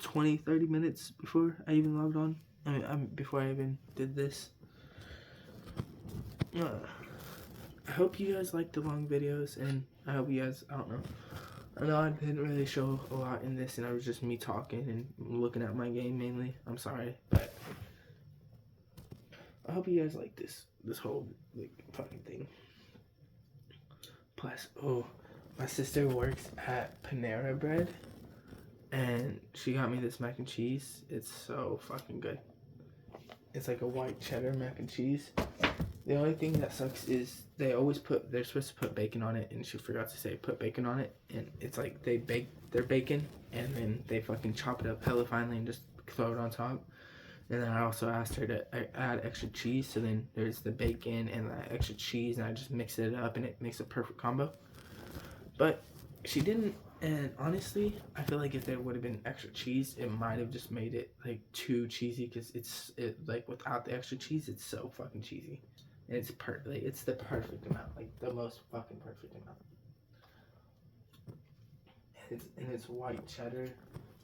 Speaker 1: 20-30 minutes before I even logged on. Before I even did this. I hope you guys like the long videos, and I hope you guys, I don't know. I know I didn't really show a lot in this, and I was just me talking and looking at my game mainly. I'm sorry, but I hope you guys like this whole like fucking thing. Plus, my sister works at Panera Bread, and she got me this mac and cheese. It's so fucking good. It's like a white cheddar mac and cheese. The only thing that sucks is they're supposed to put bacon on it, and she forgot to say put bacon on it, and it's like they bake their bacon, and then they fucking chop it up hella finely and just throw it on top. And then I also asked her to add extra cheese, so then there's the bacon and the extra cheese, and I just mix it up, and it makes a perfect combo. But she didn't, and honestly, I feel like if there would have been extra cheese, it might have just made it like too cheesy, because it like without the extra cheese, it's so fucking cheesy. and it's it's the perfect amount, like the most fucking perfect amount. And it's white cheddar.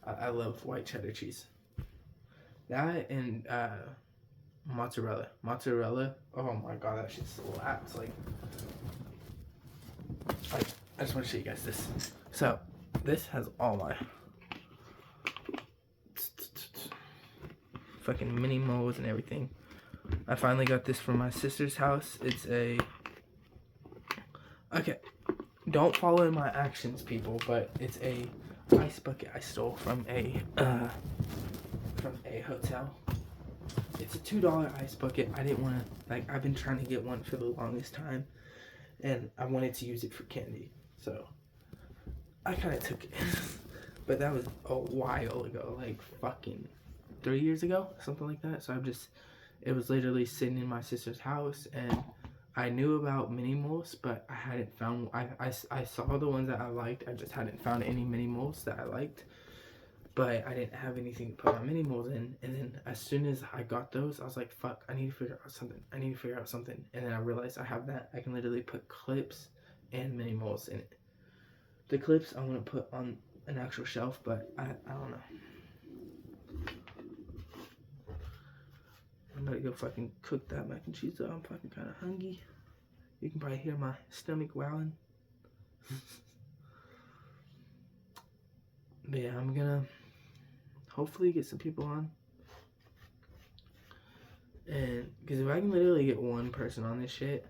Speaker 1: I love white cheddar cheese. That and mozzarella. Oh my god, that shit slaps. Like, I just want to show you guys this. So, this has all my fucking mini moles and everything. I finally got this from my sister's house. It's a... Okay, don't follow in my actions, people, but it's a ice bucket I stole from a hotel. It's a $2 ice bucket. I didn't want to, like, I've been trying to get one for the longest time, and I wanted to use it for candy, so I kind of took it. But that was a while ago, like fucking 3 years ago, something like that. So it was literally sitting in my sister's house, and I knew about mini moles, but I hadn't found, I saw the ones that I liked. I just hadn't found any mini moles that I liked, but I didn't have anything to put my mini moles in. And then as soon as I got those, I was like, fuck, I need to figure out something. And then I realized I have that. I can literally put clips and mini moles in it. The clips I want to put on an actual shelf, but I don't know. I'm about to go fucking cook that mac and cheese though. I'm fucking kind of hungry. You can probably hear my stomach growling. But yeah, I'm gonna hopefully get some people on. And because if I can literally get one person on this shit,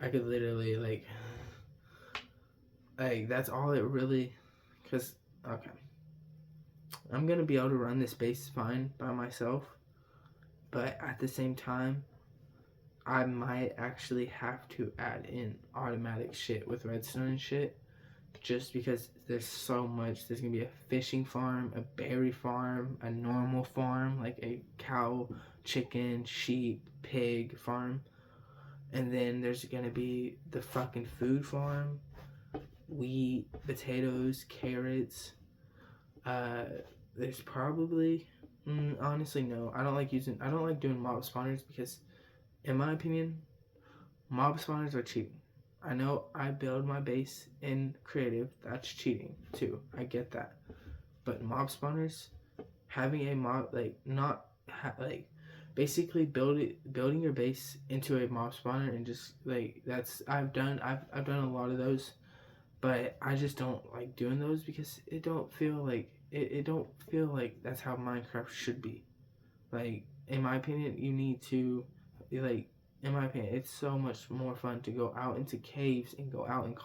Speaker 1: I could literally like that's all it really, because okay, I'm gonna be able to run this base fine by myself, but at the same time I might actually have to add in automatic shit with redstone and shit, just because there's so much. There's gonna be a fishing farm, a berry farm, a normal farm, like a cow, chicken, sheep, pig farm, and then there's gonna be the fucking food farm, wheat, potatoes, carrots. There's probably honestly no. I don't like doing mob spawners because, in my opinion, mob spawners are cheating. I know I build my base in creative, that's cheating too. I get that. But mob spawners, having a mob, basically building your base into a mob spawner, and just like I've done a lot of those, but I just don't like doing those because it don't feel like that's how Minecraft should be. Like, in my opinion, you need to, like, in my opinion, it's so much more fun to go out into caves and go out and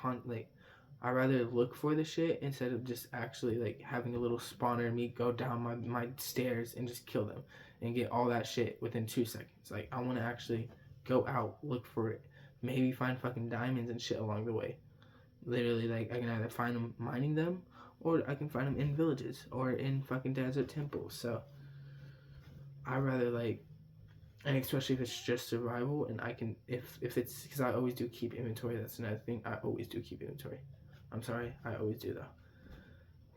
Speaker 1: I rather look for the shit instead of just actually like having a little spawner and me go down my stairs and just kill them and get all that shit within 2 seconds. Like, I want to actually go out, look for it, maybe find fucking diamonds and shit along the way. Literally, like, I can either find them mining them, or I can find them in villages or in fucking desert temples. So I rather like, and especially if it's just survival, and I can, if it's, because I always do keep inventory. That's another thing. I always do keep inventory. I'm sorry, I always do though.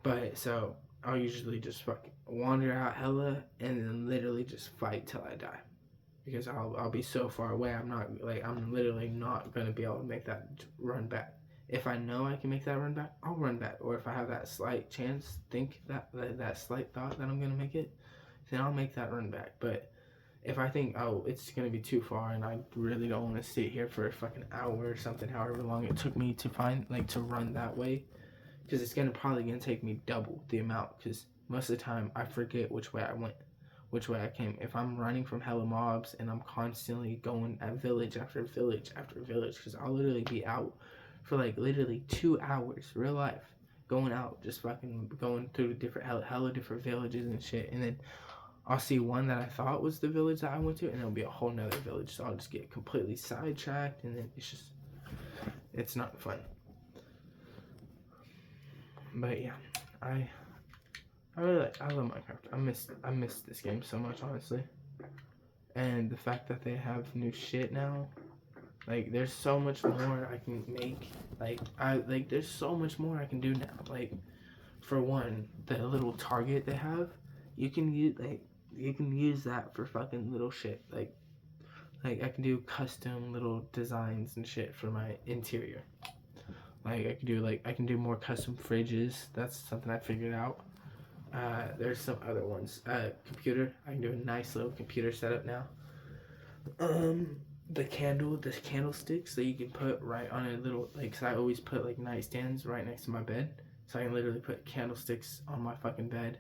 Speaker 1: But so I'll usually just fucking wander out hella and then literally just fight till I die, because I'll be so far away. I'm literally not gonna be able to make that run back. If I know I can make that run back, I'll run back. Or if I have that slight chance, that slight thought that I'm gonna make it, then I'll make that run back. But if I think, oh, it's gonna be too far and I really don't want to sit here for a fucking hour or something, however long it took me to to run that way, because it's probably gonna take me double the amount, because most of the time I forget which way I went, which way I came. If I'm running from hella mobs and I'm constantly going at village after village after village, because I'll literally be out for like literally 2 hours, real life, going out, just fucking going through hella different villages and shit, and then I'll see one that I thought was the village that I went to, and it'll be a whole nother village, so I'll just get completely sidetracked, and then it's not fun. But yeah, I love Minecraft. I miss this game so much, honestly. And the fact that they have new shit now, like, there's so much more I can make. There's so much more I can do now. Like, for one, the little target they have, you can use that for fucking little shit. Like, Like, I can do custom little designs and shit for my interior. Like, I can do more custom fridges. That's something I figured out. There's some other ones. Computer. I can do a nice little computer setup now. The candlesticks that you can put right on a little, like, cause I always put like nightstands right next to my bed, so I can literally put candlesticks on my fucking bed.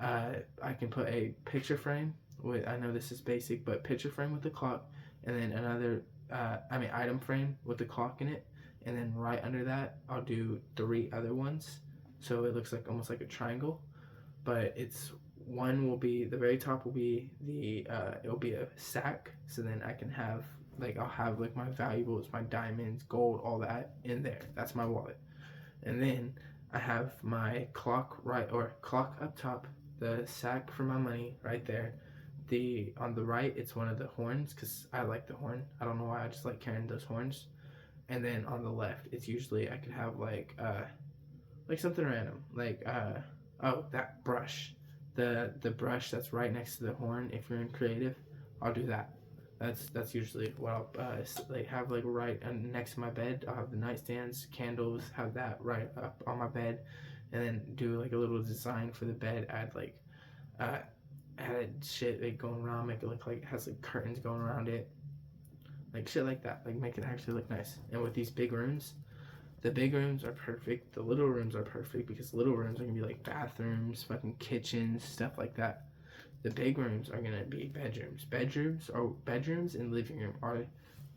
Speaker 1: I can put a picture frame with, I know this is basic, but picture frame with the clock, and then another, item frame with the clock in it, and then right under that, I'll do 3 other ones, so it looks like almost like a triangle, but it's one will be, the very top will be the it'll be a sack, so then I can have, like, I'll have like my valuables, my diamonds, gold, all that in there. That's my wallet. And then I have my clock clock up top, the sack for my money right there. The on the right, it's one of the horns, because I like the horn. I don't know why, I just like carrying those horns. And then on the left, it's usually, I could have like something random, like oh, that brush, the brush that's right next to the horn. If you're in creative, I'll do that. That's usually what I'll like have, like right next to my bed. I'll have the nightstands, candles, have that right up on my bed, and then do like a little design for the bed. Add like add shit like going around, make it look like it has like curtains going around it, like shit like that. Like make it actually look nice. And with these big rooms, the big rooms are perfect. The little rooms are perfect because little rooms are gonna be like bathrooms, fucking kitchens, stuff like that. The big rooms are gonna be bedrooms. Bedrooms and living room are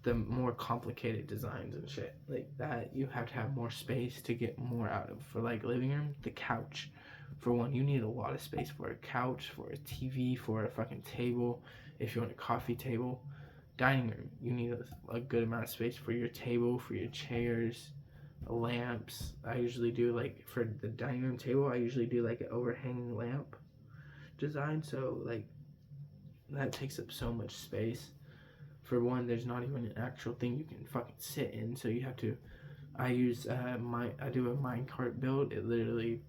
Speaker 1: the more complicated designs and shit. Like that, you have to have more space to get more out of. For like living room, the couch. For one, you need a lot of space for a couch, for a TV, for a fucking table. If you want a coffee table, dining room, you need a good amount of space for your table, for your chairs, lamps. I usually do, like, for the dining room table, I usually do like an overhanging lamp design, so like that takes up so much space. For one, there's not even an actual thing you can fucking sit in, so you have to, I use I do a minecart build. It literally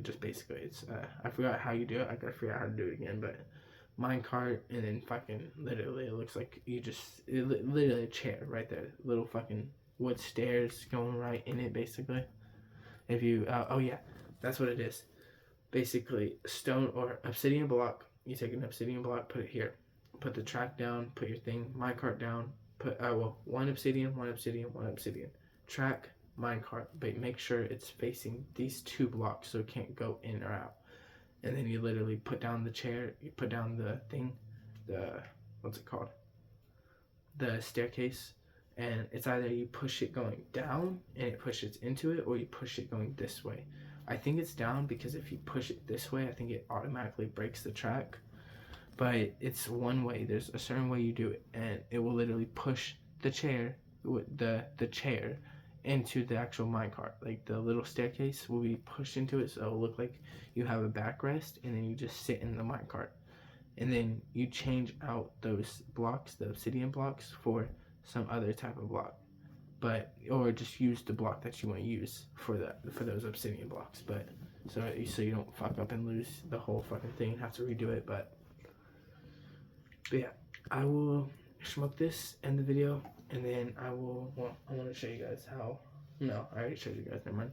Speaker 1: just basically, it's I forgot how you do it. I gotta figure out how to do it again, but minecart, and then fucking literally it looks like literally a chair right there, little fucking wood stairs going right in it, basically. If you oh yeah, that's what it is. Basically, stone or obsidian block. You take an obsidian block, put it here, put the track down, put your thing, minecart down, put one obsidian, track, minecart, but make sure it's facing these 2 blocks so it can't go in or out. And then you literally put down the chair, you put down the thing, the what's it called, the staircase, and it's either you push it going down and it pushes into it, or you push it going this way. I think it's down, because if you push it this way, I think it automatically breaks the track. But it's one way. There's a certain way you do it, and it will literally push the chair, the chair, into the actual minecart. Like the little staircase will be pushed into it, so it'll look like you have a backrest, and then you just sit in the minecart. And then you change out those blocks, the obsidian blocks, for some other type of block. But or just use the block that you want to use for those obsidian blocks, but so you don't fuck up and lose the whole fucking thing and have to redo it. But yeah, I will smoke this, end the video, and then I want to show you guys how. No, I already showed you guys, never mind.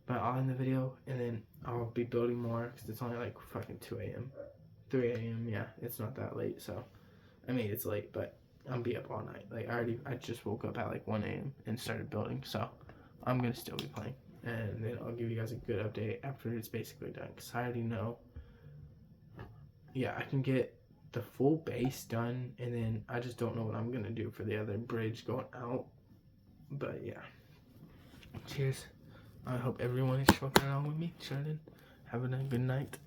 Speaker 1: But I'll end the video, and then I'll be building more, because it's only like fucking 2 a.m. 3 a.m. Yeah, it's not that late, so I mean it's late, but I'll be up all night. Like I just woke up at like 1 a.m. and started building, so I'm gonna still be playing, and then I'll give you guys a good update after it's basically done, because I already know. Yeah, I can get the full base done, and then I just don't know what I'm gonna do for the other bridge going out. But yeah, cheers. I hope everyone is smoking along with me. Sheridan, having a good night.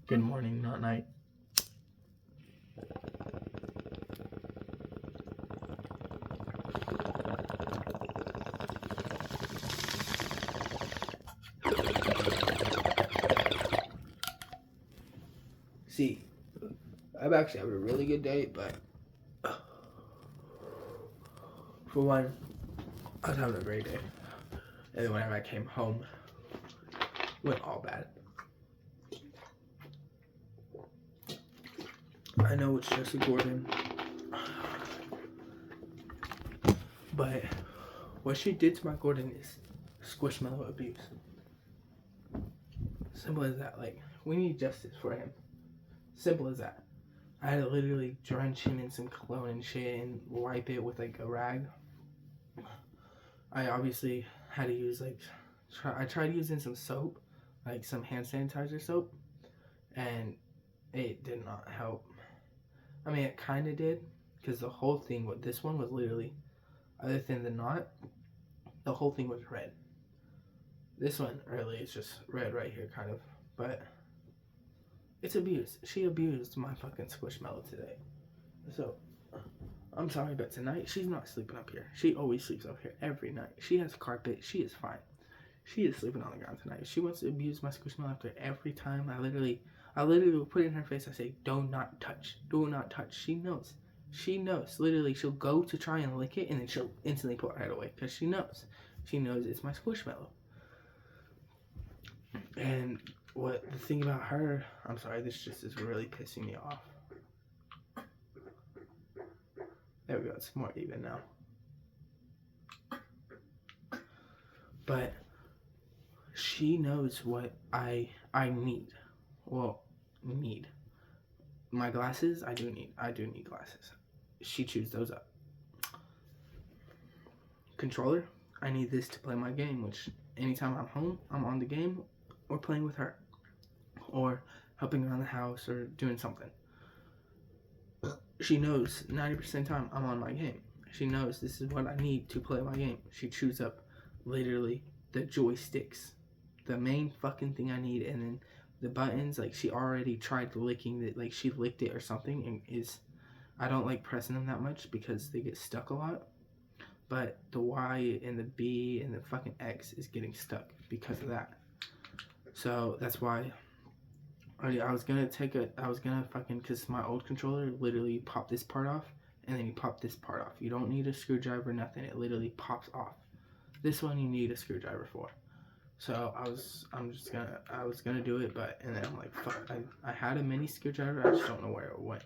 Speaker 1: Good morning, not night. See, I'm actually having a really good day, but for one, I was having a great day. And then whenever I came home, it went all bad. I know it's just a Gordon, but what she did to my Gordon is squishmallow abuse. Simple as that. Like, we need justice for him. Simple as that. I had to literally drench him in some cologne and shit and wipe it with like a rag. I obviously had to use I tried using some soap, like some hand sanitizer soap, and it did not help. I mean, it kind of did, because the whole thing with this one was literally, other than the knot, the whole thing was red. This one really is just red right here, kind of, but it's abuse. She abused my fucking squishmallow today. So, I'm sorry, but tonight she's not sleeping up here. She always sleeps up here every night. She has carpet. She is fine. She is sleeping on the ground tonight. She wants to abuse my squishmallow after every time. I literally will put it in her face. I say, do not touch. Do not touch. She knows. She knows. Literally, she'll go to try and lick it, and then she'll instantly pull her head away, because she knows. She knows it's my squishmallow. And what the thing about her, I'm sorry, this just is really pissing me off. There we go, it's more even now. But she knows what I need. Well, need. My glasses, I do need glasses. She chews those up. Controller, I need this to play my game, which anytime I'm home, I'm on the game or playing with her, or helping around the house, or doing something. She knows 90% of the time I'm on my game. She knows this is what I need to play my game. She chews up literally the joysticks, the main fucking thing I need, and then the buttons. Like, she already tried licking it, like she licked it or something, and I don't like pressing them that much because they get stuck a lot. But the Y and the B and the fucking X is getting stuck because of that. So that's why I was gonna fucking, because my old controller literally popped this part off, and then you pop this part off. You don't need a screwdriver, nothing. It literally pops off. This one you need a screwdriver for. So I was gonna do it, and then I'm like, fuck, I had a mini screwdriver, I just don't know where it went.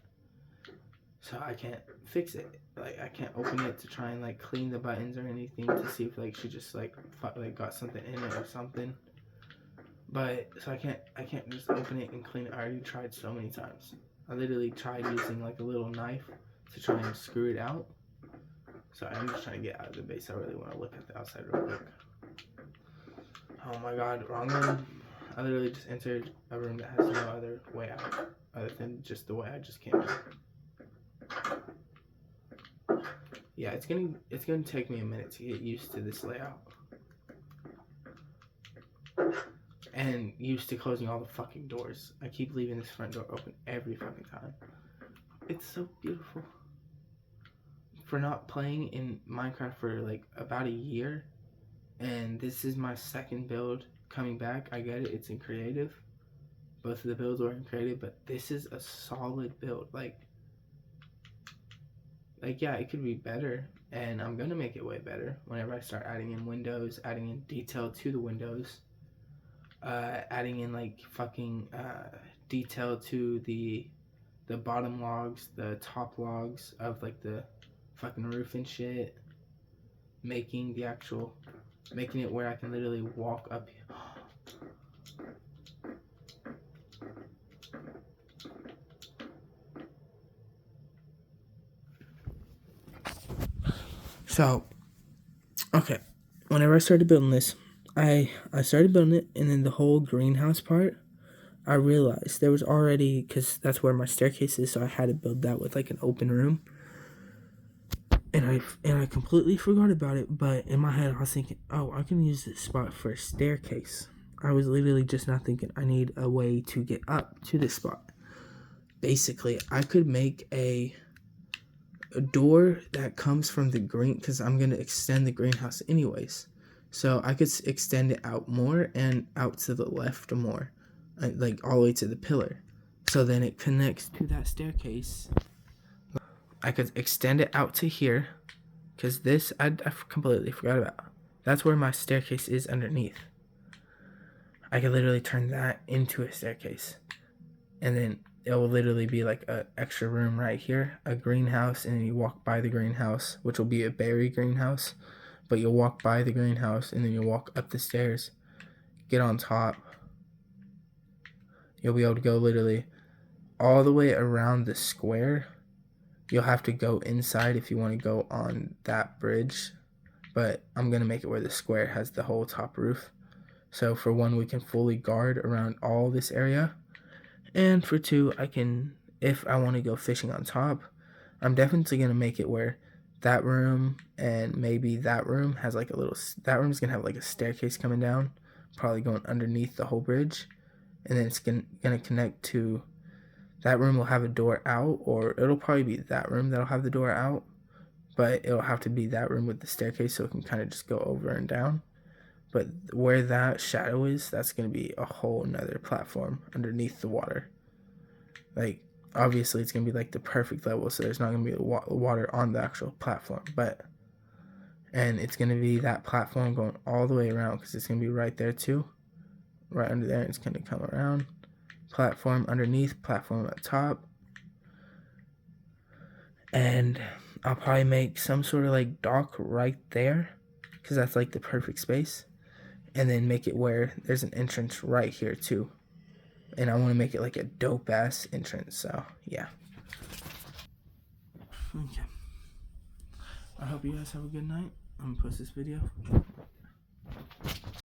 Speaker 1: So I can't fix it. Like, I can't open it to try and like clean the buttons or anything to see if like she just like got something in it or something. But so I can't just open it and clean it. I already tried so many times. I literally tried using like a little knife to try and screw it out. So I'm just trying to get out of the base. I really want to look at the outside real quick. Oh my god, wrong room. I literally just entered a room that has no other way out other than just the way I just came in. Yeah, it's gonna take me a minute to get used to this layout. And used to closing all the fucking doors. I keep leaving this front door open every fucking time. It's so beautiful. For not playing in Minecraft for like about a year, and this is my second build coming back. I get it, it's in creative. Both of the builds were in creative, but this is a solid build. Like yeah, it could be better, and I'm gonna make it way better whenever I start adding in windows, adding in detail to the windows. Adding in like fucking detail to the bottom logs, the top logs of like the fucking roof and shit. Making it where I can literally walk up here. So, okay, whenever I started building this, I started building it, and then the whole greenhouse part, I realized there was already, because that's where my staircase is, so I had to build that with like an open room. And I completely forgot about it, but in my head I was thinking, oh, I can use this spot for a staircase. I was literally just not thinking I need a way to get up to this spot. Basically, I could make a door that comes from the green, because I'm going to extend the greenhouse anyways. So I could extend it out more and out to the left more, like all the way to the pillar. So then it connects to that staircase. I could extend it out to here, because this, I completely forgot about. That's where my staircase is underneath. I could literally turn that into a staircase. And then it will literally be like an extra room right here, a greenhouse, and then you walk by the greenhouse, which will be a berry greenhouse. But you'll walk by the greenhouse, and then you'll walk up the stairs, get on top. You'll be able to go literally all the way around the square. You'll have to go inside if you want to go on that bridge, but I'm going to make it where the square has the whole top roof. So for one, we can fully guard around all this area. And for two, I can, if I want to go fishing on top, I'm definitely going to make it where that room and maybe that room has like a little, that room's going to have like a staircase coming down, probably going underneath the whole bridge. And then it's going to connect to, that room will have a door out, or it'll probably be that room that'll have the door out, but it'll have to be that room with the staircase so it can kind of just go over and down. But where that shadow is, that's going to be a whole nother platform underneath the water. Like, obviously it's going to be like the perfect level, so there's not going to be water on the actual platform, and it's going to be that platform going all the way around, because it's going to be right there too, right under there. It's going to come around, platform underneath, platform at top, and I'll probably make some sort of like dock right there, because that's like the perfect space, and then make it where there's an entrance right here too, and I want to make it like a dope ass entrance. So yeah. Okay, I hope you guys have a good night. I'm gonna post this video.